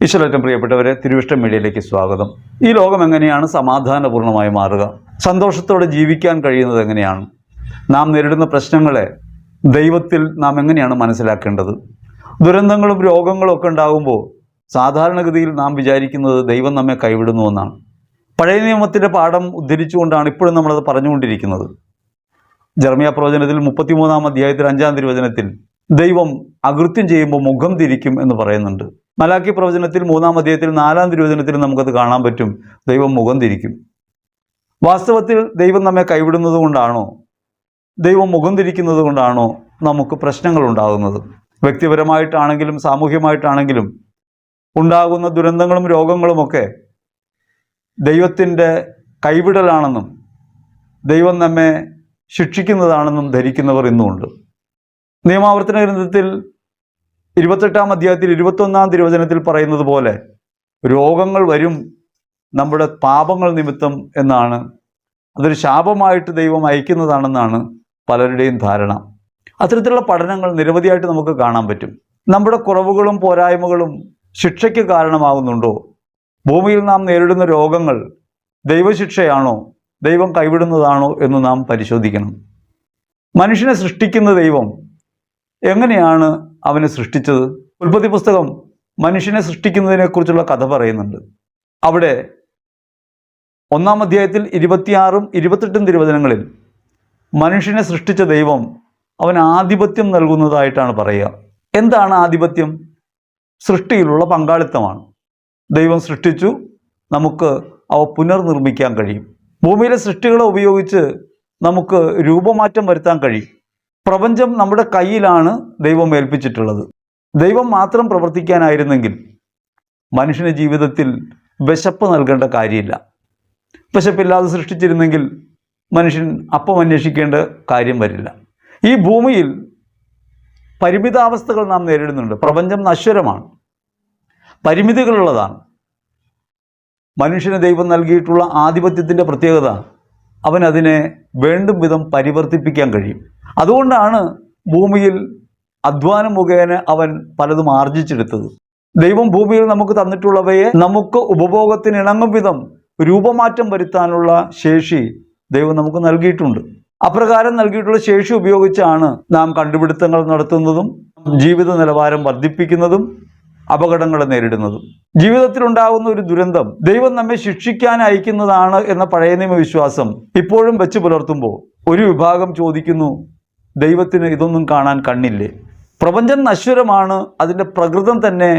ഈശ്വരേറ്റവും പ്രിയപ്പെട്ടവരെ, തിരുവിഷ്ടം മീഡിയയിലേക്ക് സ്വാഗതം. ഈ ലോകം എങ്ങനെയാണ് സമാധാനപൂർണ്ണമായി മാറുക? സന്തോഷത്തോടെ ജീവിക്കാൻ കഴിയുന്നത് എങ്ങനെയാണ്? നാം നേരിടുന്ന പ്രശ്നങ്ങളെ ദൈവത്തിൽ നാം എങ്ങനെയാണ് മനസ്സിലാക്കേണ്ടത്? ദുരന്തങ്ങളും രോഗങ്ങളും ഒക്കെ ഉണ്ടാകുമ്പോൾ സാധാരണഗതിയിൽ നാം വിചാരിക്കുന്നത് ദൈവം നമ്മെ കൈവിടുന്നുവെന്നാണ്. പഴയ നിയമത്തിൻ്റെ പാഠം ഉദ്ധരിച്ചുകൊണ്ടാണ് ഇപ്പോഴും നമ്മളത് പറഞ്ഞുകൊണ്ടിരിക്കുന്നത്. ജെറമ്യാ പ്രവചനത്തിൽ 33-ാം അധ്യായത്തിൽ 5-ാം തിരുവചനത്തിൽ ദൈവം അകൃത്യം ചെയ്യുമ്പോൾ മുഖം തിരിക്കും എന്ന് പറയുന്നുണ്ട്. മലാക്കി പ്രവചനത്തിൽ 3-ാം അധ്യായത്തിൽ 4-ാം തിരുവചനത്തിൽ നമുക്കത് കാണാൻ പറ്റും. ദൈവം മുഖം തിരിക്കും. വാസ്തവത്തിൽ ദൈവം നമ്മെ കൈവിടുന്നത് കൊണ്ടാണോ, ദൈവം മുഖം തിരിക്കുന്നത് കൊണ്ടാണോ നമുക്ക് പ്രശ്നങ്ങൾ ഉണ്ടാകുന്നത്? വ്യക്തിപരമായിട്ടാണെങ്കിലും സാമൂഹ്യമായിട്ടാണെങ്കിലും ഉണ്ടാകുന്ന ദുരന്തങ്ങളും രോഗങ്ങളുമൊക്കെ ദൈവത്തിൻ്റെ കൈവിടലാണെന്നും ദൈവം നമ്മെ ശിക്ഷിക്കുന്നതാണെന്നും ധരിക്കുന്നവർ ഇന്നുമുണ്ട്. നിയമാവർത്തന ഗ്രന്ഥത്തിൽ 28-ാം അധ്യായത്തിൽ 21-ാം തിരുവചനത്തിൽ പറയുന്നത് പോലെ രോഗങ്ങൾ വരും നമ്മുടെ പാപങ്ങൾ നിമിത്തം എന്നാണ്. അതൊരു ശാപമായിട്ട് ദൈവം അയക്കുന്നതാണെന്നാണ് പലരുടെയും ധാരണ. അത്തരത്തിലുള്ള പഠനങ്ങൾ നിരവധിയായിട്ട് നമുക്ക് കാണാൻ പറ്റും. നമ്മുടെ കുറവുകളും പോരായ്മകളും ശിക്ഷയ്ക്ക് കാരണമാകുന്നുണ്ടോ? ഭൂമിയിൽ നാം നേരിടുന്ന രോഗങ്ങൾ ദൈവശിക്ഷയാണോ, ദൈവം കൈവിടുന്നതാണോ എന്ന് നാം പരിശോധിക്കണം. മനുഷ്യനെ സൃഷ്ടിക്കുന്ന ദൈവം എങ്ങനെയാണ് അവനെ സൃഷ്ടിച്ചത്? ഉൽപ്പത്തി പുസ്തകം മനുഷ്യനെ സൃഷ്ടിക്കുന്നതിനെക്കുറിച്ചുള്ള കഥ പറയുന്നുണ്ട്. അവിടെ 1-ാം അധ്യായത്തിൽ 26-ഉം 28-ഉം തിരുവചനങ്ങളിൽ മനുഷ്യനെ സൃഷ്ടിച്ച ദൈവം അവൻ ആധിപത്യം നൽകുന്നതായിട്ടാണ് പറയുക. എന്താണ് ആധിപത്യം? സൃഷ്ടിയിലുള്ള പങ്കാളിത്തമാണ്. ദൈവം സൃഷ്ടിച്ചു, നമുക്ക് അവ പുനർനിർമ്മിക്കാൻ കഴിയും. ഭൂമിയിലെ സൃഷ്ടികളെ ഉപയോഗിച്ച് നമുക്ക് രൂപമാറ്റം വരുത്താൻ കഴിയും. പ്രപഞ്ചം നമ്മുടെ കയ്യിലാണ് ദൈവം ഏൽപ്പിച്ചിട്ടുള്ളത്. ദൈവം മാത്രം പ്രവർത്തിക്കാനായിരുന്നെങ്കിൽ മനുഷ്യന് ജീവിതത്തിൽ വിശപ്പ് നൽകേണ്ട കാര്യമില്ല. വിശപ്പില്ലാതെ സൃഷ്ടിച്ചിരുന്നെങ്കിൽ മനുഷ്യൻ അപ്പം അന്വേഷിക്കേണ്ട കാര്യം വരില്ല. ഈ ഭൂമിയിൽ പരിമിതാവസ്ഥകൾ നാം നേരിടുന്നുണ്ട്. പ്രപഞ്ചം നശ്വരമാണ്, പരിമിതികളുള്ളതാണ്. മനുഷ്യന് ദൈവം നൽകിയിട്ടുള്ള ആധിപത്യത്തിൻ്റെ പ്രത്യേകത അവൻ അതിനെ വേണ്ടും വിധം പരിവർത്തിപ്പിക്കാൻ കഴിയും. അതുകൊണ്ടാണ് ഭൂമിയിൽ അധ്വാനം മുഖേന അവൻ പലതും ആർജിച്ചെടുത്തത്. ദൈവം ഭൂമിയിൽ നമുക്ക് തന്നിട്ടുള്ളവയെ നമുക്ക് ഉപഭോഗത്തിന് ഇണങ്ങും വിധം രൂപമാറ്റം വരുത്താനുള്ള ശേഷി ദൈവം നമുക്ക് നൽകിയിട്ടുണ്ട്. അപ്രകാരം നൽകിയിട്ടുള്ള ശേഷി ഉപയോഗിച്ചാണ് നാം കണ്ടുപിടുത്തങ്ങൾ നടത്തുന്നതും ജീവിത നിലവാരം വർദ്ധിപ്പിക്കുന്നതും അപകടങ്ങളെ നേരിടുന്നതും. ജീവിതത്തിലുണ്ടാകുന്ന ഒരു ദുരന്തം ദൈവം നമ്മെ ശിക്ഷിക്കാൻ അയക്കുന്നതാണ് എന്ന പഴയ നിയമ വിശ്വാസം ഇപ്പോഴും വെച്ച് പുലർത്തുമ്പോൾ ഒരു വിഭാഗം ചോദിക്കുന്നു, ദൈവത്തിന് ഇതൊന്നും കാണാൻ കണ്ണില്ലേ? പ്രപഞ്ചം നശ്വരമാണ്, അതിൻ്റെ പ്രകൃതം തന്നെ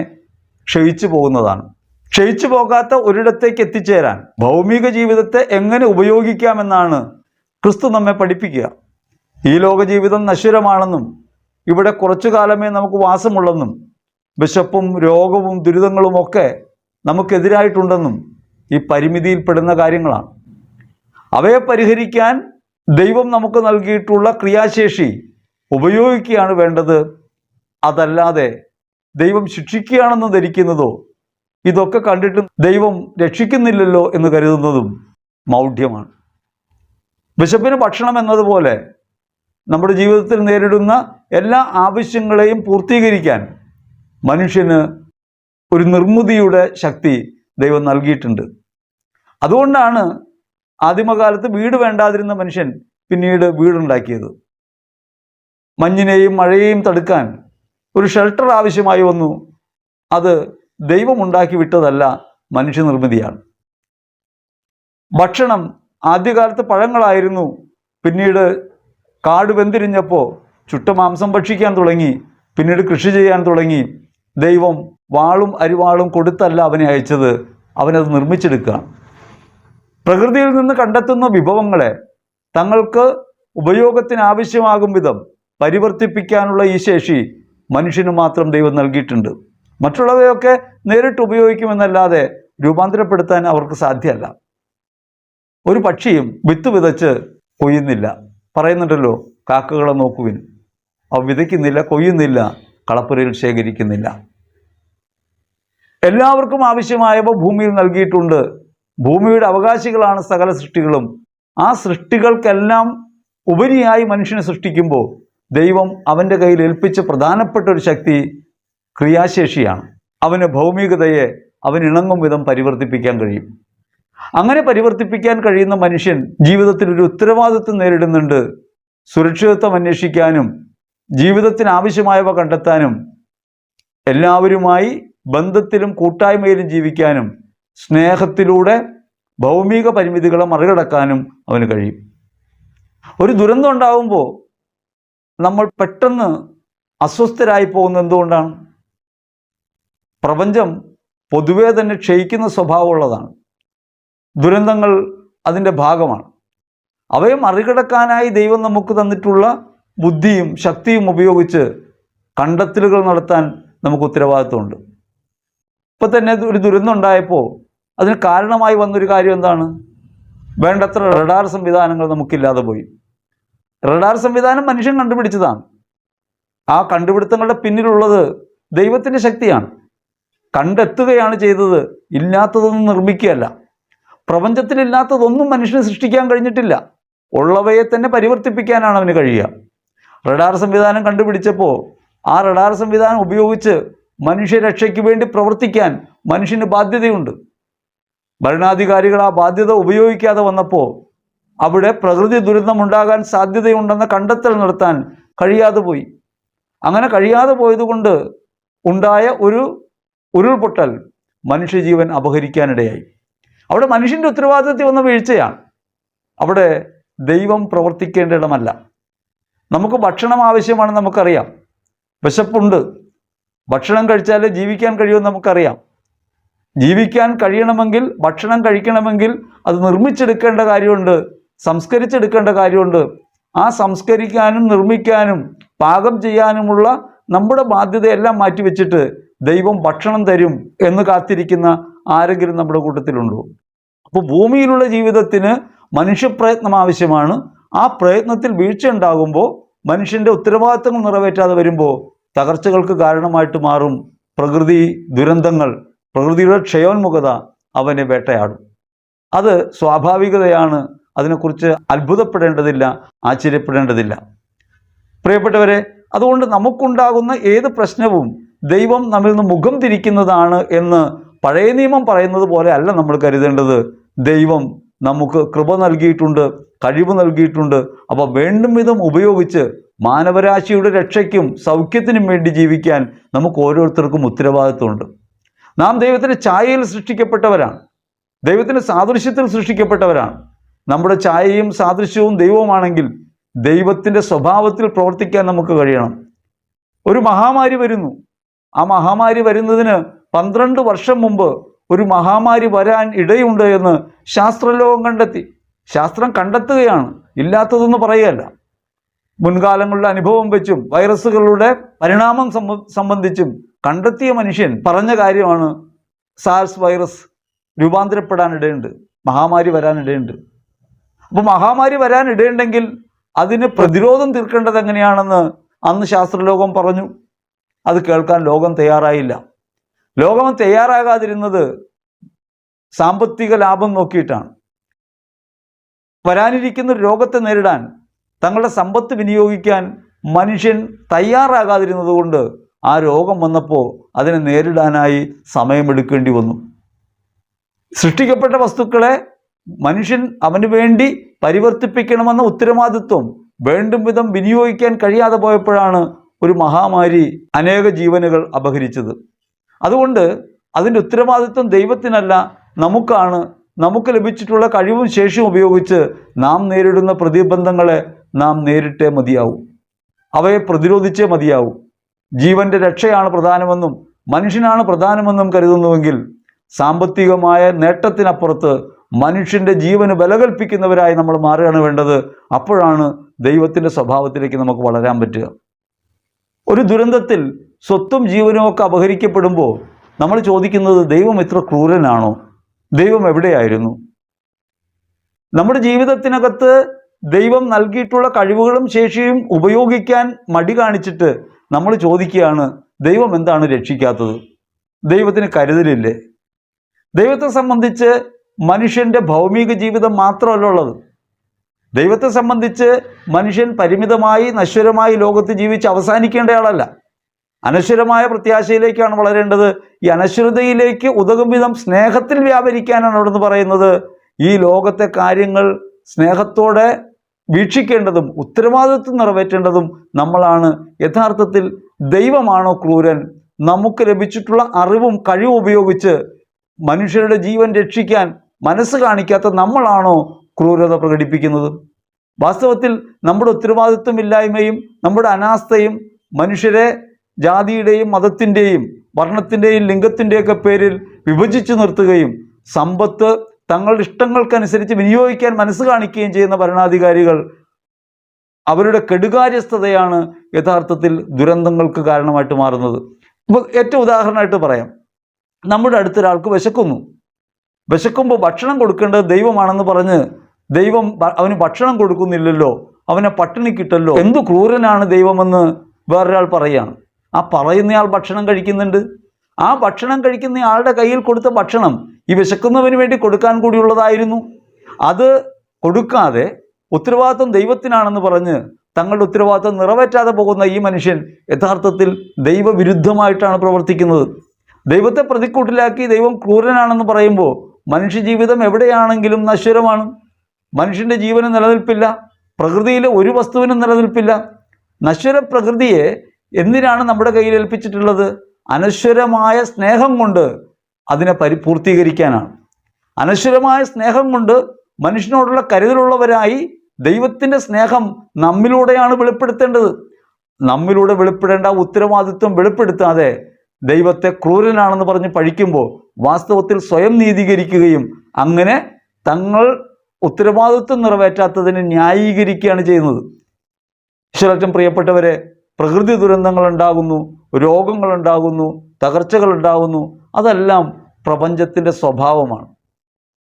ക്ഷയിച്ചു പോകുന്നതാണ്. ക്ഷയിച്ചു പോകാത്ത ഒരിടത്തേക്ക് എത്തിച്ചേരാൻ ഭൗമിക ജീവിതത്തെ എങ്ങനെ ഉപയോഗിക്കാമെന്നാണ് ക്രിസ്തു നമ്മെ പഠിപ്പിക്കുക. ഈ ലോക ജീവിതം നശ്വരമാണെന്നും ഇവിടെ കുറച്ചു കാലമേ നമുക്ക് വാസമുള്ളെന്നും വിശപ്പും രോഗവും ദുരിതങ്ങളുമൊക്കെ നമുക്കെതിരായിട്ടുണ്ടെന്നും ഈ പരിമിതിയിൽപ്പെടുന്ന കാര്യങ്ങളാണ്. അവയെ പരിഹരിക്കാൻ ദൈവം നമുക്ക് നൽകിയിട്ടുള്ള ക്രിയാശേഷി ഉപയോഗിക്കുകയാണ് വേണ്ടത്. അതല്ലാതെ ദൈവം ശിക്ഷിക്കുകയാണെന്ന് ധരിക്കുന്നതോ ഇതൊക്കെ കണ്ടിട്ട് ദൈവം രക്ഷിക്കുന്നില്ലല്ലോ എന്ന് കരുതുന്നതും മൗഢ്യമാണ്. വിശപ്പിന് ഭക്ഷണം എന്നതുപോലെ നമ്മുടെ ജീവിതത്തിൽ നേരിടുന്ന എല്ലാ ആവശ്യങ്ങളെയും പൂർത്തീകരിക്കാൻ മനുഷ്യന് ഒരു നിർമ്മിതിയുടെ ശക്തി ദൈവം നൽകിയിട്ടുണ്ട്. അതുകൊണ്ടാണ് ആദിമകാലത്ത് വീട് വേണ്ടാതിരുന്ന മനുഷ്യൻ പിന്നീട് വീടുണ്ടാക്കിയത്. മഞ്ഞിനെയും മഴയെയും തടുക്കാൻ ഒരു ഷെൽട്ടർ ആവശ്യമായി വന്നു. അത് ദൈവം ഉണ്ടാക്കി വിട്ടതല്ല, മനുഷ്യനിർമ്മിതിയാണ്. ഭക്ഷണം ആദ്യകാലത്ത് പഴങ്ങളായിരുന്നു. പിന്നീട് കാട് വെന്തിരിഞ്ഞപ്പോൾ ചുട്ട മാംസം ഭക്ഷിക്കാൻ തുടങ്ങി. പിന്നീട് കൃഷി ചെയ്യാൻ തുടങ്ങി. ദൈവം വാളും അരിവാളും കൊടുത്തല്ല അവനെ അയച്ചത്, അവനത് നിർമ്മിച്ചെടുക്കുകയാണ്. പ്രകൃതിയിൽ നിന്ന് കണ്ടെത്തുന്ന വിഭവങ്ങളെ തങ്ങൾക്ക് ഉപയോഗത്തിന് ആവശ്യമാകും വിധം പരിവർത്തിപ്പിക്കാനുള്ള ഈ ശേഷി മനുഷ്യന് മാത്രം ദൈവം നൽകിയിട്ടുണ്ട്. മറ്റുള്ളവയൊക്കെ നേരിട്ട് ഉപയോഗിക്കുമെന്നല്ലാതെ രൂപാന്തരപ്പെടുത്താൻ അവർക്ക് സാധ്യമല്ല. ഒരു പക്ഷിയും വിത്ത് വിതച്ച് കൊയ്യുന്നില്ല. പറയുന്നുണ്ടല്ലോ, കാക്കകളെ നോക്കുവിൻ, അവ വിതയ്ക്കുന്നില്ല, കൊയ്യുന്നില്ല, കളപ്പുരയിൽ ശേഖരിക്കുന്നില്ല. എല്ലാവർക്കും ആവശ്യമായവ ഭൂമിയിൽ നൽകിയിട്ടുണ്ട്. ഭൂമിയുടെ അവകാശികളാണ് സകല സൃഷ്ടികളും. ആ സൃഷ്ടികൾക്കെല്ലാം ഉപരിയായി മനുഷ്യനെ സൃഷ്ടിക്കുമ്പോൾ ദൈവം അവൻ്റെ കയ്യിൽ ഏൽപ്പിച്ച പ്രധാനപ്പെട്ട ഒരു ശക്തി ക്രിയാശേഷിയാണ്. അവന് ഭൗമികതയെ അവനിണങ്ങും വിധം പരിവർത്തിപ്പിക്കാൻ കഴിയും. അങ്ങനെ പരിവർത്തിപ്പിക്കാൻ കഴിയുന്ന മനുഷ്യൻ ജീവിതത്തിൽ ഒരു ഉത്തരവാദിത്വം നേരിടുന്നുണ്ട്. സുരക്ഷിതത്വം അന്വേഷിക്കാനും ജീവിതത്തിന് ആവശ്യമായവ കണ്ടെത്താനും എല്ലാവരുമായി ബന്ധത്തിലും കൂട്ടായ്മയിലും ജീവിക്കാനും സ്നേഹത്തിലൂടെ ഭൗമിക പരിമിതികളെ മറികടക്കാനും അവന് കഴിയും. ഒരു ദുരന്തം ഉണ്ടാകുമ്പോൾ നമ്മൾ പെട്ടെന്ന് അസ്വസ്ഥരായി പോകുന്നത് എന്തുകൊണ്ടാണ്? പ്രപഞ്ചം പൊതുവേ തന്നെ ക്ഷയിക്കുന്ന സ്വഭാവമുള്ളതാണ്. ദുരന്തങ്ങൾ അതിൻ്റെ ഭാഗമാണ്. അവയെ മറികടക്കാനായി ദൈവം നമുക്ക് തന്നിട്ടുള്ള ബുദ്ധിയും ശക്തിയും ഉപയോഗിച്ച് കണ്ടെത്തലുകൾ നടത്താൻ നമുക്ക് ഉത്തരവാദിത്വമുണ്ട്. ഇപ്പം തന്നെ ഒരു ദുരന്തം ഉണ്ടായപ്പോൾ അതിന് കാരണമായി വന്നൊരു കാര്യം എന്താണ്? വേണ്ടത്ര റഡാർ സംവിധാനങ്ങൾ നമുക്കില്ലാതെ പോയി. റഡാർ സംവിധാനം മനുഷ്യൻ കണ്ടുപിടിച്ചതാണ്. ആ കണ്ടുപിടുത്തങ്ങളുടെ പിന്നിലുള്ളത് ദൈവത്തിൻ്റെ ശക്തിയാണ്. കണ്ടെത്തുകയാണ് ചെയ്തത്, ഇല്ലാത്തതൊന്നും നിർമ്മിക്കുകയല്ല. പ്രപഞ്ചത്തിലില്ലാത്തതൊന്നും മനുഷ്യന് സൃഷ്ടിക്കാൻ കഴിഞ്ഞിട്ടില്ല. ഉള്ളവയെ തന്നെ പരിവർത്തിപ്പിക്കാനാണ് അവന് കഴിയുക. റഡാർ സംവിധാനം കണ്ടുപിടിച്ചപ്പോൾ ആ റഡാർ സംവിധാനം ഉപയോഗിച്ച് മനുഷ്യരക്ഷയ്ക്ക് വേണ്ടി പ്രവർത്തിക്കാൻ മനുഷ്യന് ബാധ്യതയുണ്ട്. ഭരണാധികാരികൾ ആ ബാധ്യത ഉപയോഗിക്കാതെ വന്നപ്പോൾ അവിടെ പ്രകൃതി ദുരന്തമുണ്ടാകാൻ സാധ്യതയുണ്ടെന്ന കണ്ടെത്തൽ നടത്താൻ കഴിയാതെ പോയി. അങ്ങനെ കഴിയാതെ പോയതുകൊണ്ട് ഉണ്ടായ ഒരു ഉരുൾപൊട്ടൽ മനുഷ്യജീവൻ അപഹരിക്കാനിടയായി. അവിടെ മനുഷ്യൻ്റെ ഉത്തരവാദിത്വത്തിൽ വന്ന വീഴ്ചയാണ്. അവിടെ ദൈവം പ്രവർത്തിക്കേണ്ട ഇടമല്ല. നമുക്ക് ഭക്ഷണം ആവശ്യമാണ്, നമുക്കറിയാം. വിശപ്പുണ്ട്, ഭക്ഷണം കഴിച്ചാലേ ജീവിക്കാൻ കഴിയുമെന്ന് നമുക്കറിയാം. ജീവിക്കാൻ കഴിയണമെങ്കിൽ, ഭക്ഷണം കഴിക്കണമെങ്കിൽ അത് നിർമ്മിച്ചെടുക്കേണ്ട കാര്യമുണ്ട്, സംസ്കരിച്ചെടുക്കേണ്ട കാര്യമുണ്ട്. ആ സംസ്കരിക്കാനും നിർമ്മിക്കാനും പാകം ചെയ്യാനുമുള്ള നമ്മുടെ ബാധ്യതയെല്ലാം മാറ്റിവെച്ചിട്ട് ദൈവം ഭക്ഷണം തരും എന്ന് കാത്തിരിക്കുന്ന ആരെങ്കിലും നമ്മുടെ കൂട്ടത്തിലുണ്ടോ? അപ്പോൾ ഭൂമിയിലുള്ള ജീവിതത്തിന് മനുഷ്യപ്രയത്നം ആവശ്യമാണ്. ആ പ്രയത്നത്തിൽ വീഴ്ച ഉണ്ടാകുമ്പോൾ, മനുഷ്യൻ്റെ ഉത്തരവാദിത്തങ്ങൾ നിറവേറ്റാതെ വരുമ്പോൾ തകർച്ചകൾക്ക് കാരണമായിട്ട് മാറും പ്രകൃതി ദുരന്തങ്ങൾ. പ്രകൃതിയുടെ ക്ഷയോന്മുഖത അവനെ വേട്ടയാടും. അത് സ്വാഭാവികതയാണ്. അതിനെക്കുറിച്ച് അത്ഭുതപ്പെടേണ്ടതില്ല, ആശ്ചര്യപ്പെടേണ്ടതില്ല. പ്രിയപ്പെട്ടവരെ, അതുകൊണ്ട് നമുക്കുണ്ടാകുന്ന ഏത് പ്രശ്നവും ദൈവം നമ്മിൽ നിന്ന് മുഖം തിരിക്കുന്നതാണ് എന്ന് പഴയ നിയമം പറയുന്നത് പോലെ അല്ല നമ്മൾ കരുതേണ്ടത്. ദൈവം നമുക്ക് കൃപ നൽകിയിട്ടുണ്ട്, കഴിവ് നൽകിയിട്ടുണ്ട്. അപ്പോൾ വേണ്ടും വിധം ഉപയോഗിച്ച് മാനവരാശിയുടെ രക്ഷയ്ക്കും സൗഖ്യത്തിനും വേണ്ടി ജീവിക്കാൻ നമുക്ക് ഓരോരുത്തർക്കും ഉത്തരവാദിത്വമുണ്ട്. നാം ദൈവത്തിൻ്റെ ഛായയിൽ സൃഷ്ടിക്കപ്പെട്ടവരാണ്, ദൈവത്തിൻ്റെ സാദൃശ്യത്തിൽ സൃഷ്ടിക്കപ്പെട്ടവരാണ്. നമ്മുടെ ഛായയും സാദൃശ്യവും ദൈവമാണെങ്കിൽ ദൈവത്തിൻ്റെ സ്വഭാവത്തിൽ പ്രവർത്തിക്കാൻ നമുക്ക് കഴിയണം. ഒരു മഹാമാരി വരുന്നു. ആ മഹാമാരി വരുന്നതിന് 12 വർഷം മുമ്പ് ഒരു മഹാമാരി വരാൻ ഇടയുണ്ട് എന്ന് ശാസ്ത്രലോകം കണ്ടെത്തി. ശാസ്ത്രം കണ്ടെത്തുകയാണ്, ഇല്ലാത്തതെന്ന് പറയുകയല്ല. മുൻകാലങ്ങളുടെ അനുഭവം വെച്ചും വൈറസുകളുടെ പരിണാമം സംബന്ധിച്ചും കണ്ടെത്തിയ മനുഷ്യൻ പറഞ്ഞ കാര്യമാണ് സാർസ് വൈറസ് രൂപാന്തരപ്പെടാനിടയുണ്ട്, മഹാമാരി വരാനിടയുണ്ട്. അപ്പോൾ മഹാമാരി വരാനിടയുണ്ടെങ്കിൽ അതിന് പ്രതിരോധം തീർക്കേണ്ടത് എങ്ങനെയാണെന്ന് അന്ന് ശാസ്ത്രലോകം പറഞ്ഞു. അത് കേൾക്കാൻ ലോകം തയ്യാറായില്ല. ലോകം തയ്യാറാകാതിരുന്നത് സാമ്പത്തിക ലാഭം നോക്കിയിട്ടാണ്. വരാനിരിക്കുന്ന രോഗത്തെ നേരിടാൻ തങ്ങളുടെ സമ്പത്ത് വിനിയോഗിക്കാൻ മനുഷ്യൻ തയ്യാറാകാതിരുന്നത് കൊണ്ട് ആ രോഗം വന്നപ്പോൾ അതിനെ നേരിടാനായി സമയമെടുക്കേണ്ടി വന്നു. സൃഷ്ടിക്കപ്പെട്ട വസ്തുക്കളെ മനുഷ്യൻ അവന് വേണ്ടി പരിവർത്തിപ്പിക്കണമെന്ന ഉത്തരവാദിത്വം വേണ്ടും വിധം വിനിയോഗിക്കാൻ കഴിയാതെ പോയപ്പോഴാണ് ഒരു മഹാമാരി അനേക ജീവനുകൾ അപഹരിച്ചത്. അതുകൊണ്ട് അതിൻ്റെ ഉത്തരവാദിത്വം ദൈവത്തിനല്ല, നമുക്കാണ്. നമുക്ക് ലഭിച്ചിട്ടുള്ള കഴിവും ശേഷിയും ഉപയോഗിച്ച് നാം നേരിടുന്ന പ്രതിബന്ധങ്ങളെ നാം നേരിട്ടേ മതിയാവൂ, അവയെ പ്രതിരോധിച്ചേ മതിയാവൂ. ജീവൻ്റെ രക്ഷയാണ് പ്രധാനമെന്നും മനുഷ്യനാണ് പ്രധാനമെന്നും കരുതുന്നുവെങ്കിൽ സാമ്പത്തികമായ നേട്ടത്തിനപ്പുറത്ത് മനുഷ്യൻ്റെ ജീവന് ബലകൽപ്പിക്കുന്നവരായി നമ്മൾ മാറുകയാണ് വേണ്ടത്. അപ്പോഴാണ് ദൈവത്തിൻ്റെ സ്വഭാവത്തിലേക്ക് നമുക്ക് വളരാൻ പറ്റുക. ഒരു ദുരന്തത്തിൽ സ്വത്തും ജീവനും ഒക്കെ അപഹരിക്കപ്പെടുമ്പോൾ നമ്മൾ ചോദിക്കുന്നത്, ദൈവം ഇത്ര ക്രൂരനാണോ? ദൈവം എവിടെയായിരുന്നു? നമ്മുടെ ജീവിതത്തിനകത്ത് ദൈവം നൽകിയിട്ടുള്ള കഴിവുകളും ശേഷിയും ഉപയോഗിക്കാൻ മടി കാണിച്ചിട്ട് നമ്മൾ ചോദിക്കുകയാണ്, ദൈവം എന്താണ് രക്ഷിക്കാത്തത്? ദൈവത്തിന് കരുതലില്ലേ? ദൈവത്തെ സംബന്ധിച്ച് മനുഷ്യൻ്റെ ഭൗമിക ജീവിതം മാത്രമല്ല ഉള്ളത്. ദൈവത്തെ സംബന്ധിച്ച് മനുഷ്യൻ പരിമിതമായി നശ്വരമായി ലോകത്ത് ജീവിച്ച് അവസാനിക്കേണ്ടയാളല്ല. അനശ്വരമായ പ്രത്യാശയിലേക്കാണ് വളരേണ്ടത്. ഈ അനശ്വരതയിലേക്ക് ഉതകും വിധം സ്നേഹത്തിൽ വ്യാപരിക്കാനാണ് അവിടുന്ന് പറയുന്നത്. ഈ ലോകത്തെ കാര്യങ്ങൾ സ്നേഹത്തോടെ വീക്ഷിക്കേണ്ടതും ഉത്തരവാദിത്വം നിറവേറ്റേണ്ടതും നമ്മളാണ്. യഥാർത്ഥത്തിൽ ദൈവമാണോ ക്രൂരൻ? നമുക്ക് ലഭിച്ചിട്ടുള്ള അറിവും കഴിവും ഉപയോഗിച്ച് മനുഷ്യരുടെ ജീവൻ രക്ഷിക്കാൻ മനസ്സ് കാണിക്കാത്ത നമ്മളാണോ ക്രൂരത പ്രകടിപ്പിക്കുന്നത്? വാസ്തവത്തിൽ നമ്മുടെ ഉത്തരവാദിത്വമില്ലായ്മയും നമ്മുടെ അനാസ്ഥയും മനുഷ്യരെ ജാതിയുടെയും മതത്തിൻ്റെയും വർണ്ണത്തിൻ്റെയും ലിംഗത്തിൻ്റെയൊക്കെ പേരിൽ വിഭജിച്ചു നിർത്തുകയും സമ്പത്ത് തങ്ങളുടെ ഇഷ്ടങ്ങൾക്കനുസരിച്ച് വിനിയോഗിക്കാൻ മനസ്സ് കാണിക്കുകയും ചെയ്യുന്ന ഭരണാധികാരികൾ, അവരുടെ കെടുകാര്യസ്ഥതയാണ് യഥാർത്ഥത്തിൽ ദുരന്തങ്ങൾക്ക് കാരണമായിട്ട് മാറുന്നത്. ഇപ്പോൾ ഏറ്റവും ഉദാഹരണമായിട്ട് പറയാം, നമ്മുടെ അടുത്തൊരാൾക്ക് വിശക്കുമ്പോൾ ഭക്ഷണം കൊടുക്കേണ്ടത് ദൈവമാണെന്ന് പറഞ്ഞ് ദൈവം അവന് ഭക്ഷണം കൊടുക്കുന്നില്ലല്ലോ, അവനെ പട്ടിണിക്കിട്ടല്ലോ, എന്തു ക്രൂരനാണ് ദൈവമെന്ന് വേറൊരാൾ പറയുകയാണ്. ആ പറയുന്നയാൾ ഭക്ഷണം കഴിക്കുന്നുണ്ട്. ആ ഭക്ഷണം കഴിക്കുന്ന ആളുടെ കയ്യിൽ കൊടുത്ത ഭക്ഷണം ഈ വിശക്കുന്നവന് വേണ്ടി കൊടുക്കാൻ കൂടിയുള്ളതായിരുന്നു. അത് കൊടുക്കാതെ ഉത്തരവാദിത്വം ദൈവത്തിനാണെന്ന് പറഞ്ഞ് തങ്ങളുടെ ഉത്തരവാദിത്വം നിറവേറ്റാതെ പോകുന്ന ഈ മനുഷ്യൻ യഥാർത്ഥത്തിൽ ദൈവവിരുദ്ധമായിട്ടാണ് പ്രവർത്തിക്കുന്നത്. ദൈവത്തെ പ്രതിക്കൂട്ടിലാക്കി ദൈവം ക്രൂരനാണെന്ന് പറയുമ്പോൾ മനുഷ്യജീവിതം എവിടെയാണെങ്കിലും നശ്വരമാണ്. മനുഷ്യൻ്റെ ജീവന് നിലനിൽപ്പില്ല, പ്രകൃതിയിലെ ഒരു വസ്തുവിനും നിലനിൽപ്പില്ല. നശ്വര പ്രകൃതിയെ എന്തിനാണ് നമ്മുടെ കയ്യിൽ ഏൽപ്പിച്ചിട്ടുള്ളത്? അനശ്വരമായ സ്നേഹം കൊണ്ട് അതിനെ പൂർത്തീകരിക്കാനാണ്. അനശ്വരമായ സ്നേഹം കൊണ്ട് മനുഷ്യനോടുള്ള കരുതലുള്ളവരായി ദൈവത്തിൻ്റെ സ്നേഹം നമ്മിലൂടെയാണ് വെളിപ്പെടുത്തേണ്ടത്. നമ്മിലൂടെ വെളിപ്പെടേണ്ട ഉത്തരവാദിത്വം വെളിപ്പെടുത്താതെ ദൈവത്തെ ക്രൂരനാണെന്ന് പറഞ്ഞ് പഴിക്കുമ്പോൾ വാസ്തവത്തിൽ സ്വയം നീതീകരിക്കുകയും അങ്ങനെ തങ്ങൾ ഉത്തരവാദിത്വം നിറവേറ്റാത്തതിനെ ന്യായീകരിക്കുകയാണ് ചെയ്യുന്നത്. ഈശ്വരറ്റം പ്രിയപ്പെട്ടവരെ, പ്രകൃതി ദുരന്തങ്ങൾ ഉണ്ടാകുന്നു, രോഗങ്ങൾ ഉണ്ടാകുന്നു, തകർച്ചകൾ ഉണ്ടാകുന്നു. അതെല്ലാം പ്രപഞ്ചത്തിൻ്റെ സ്വഭാവമാണ്.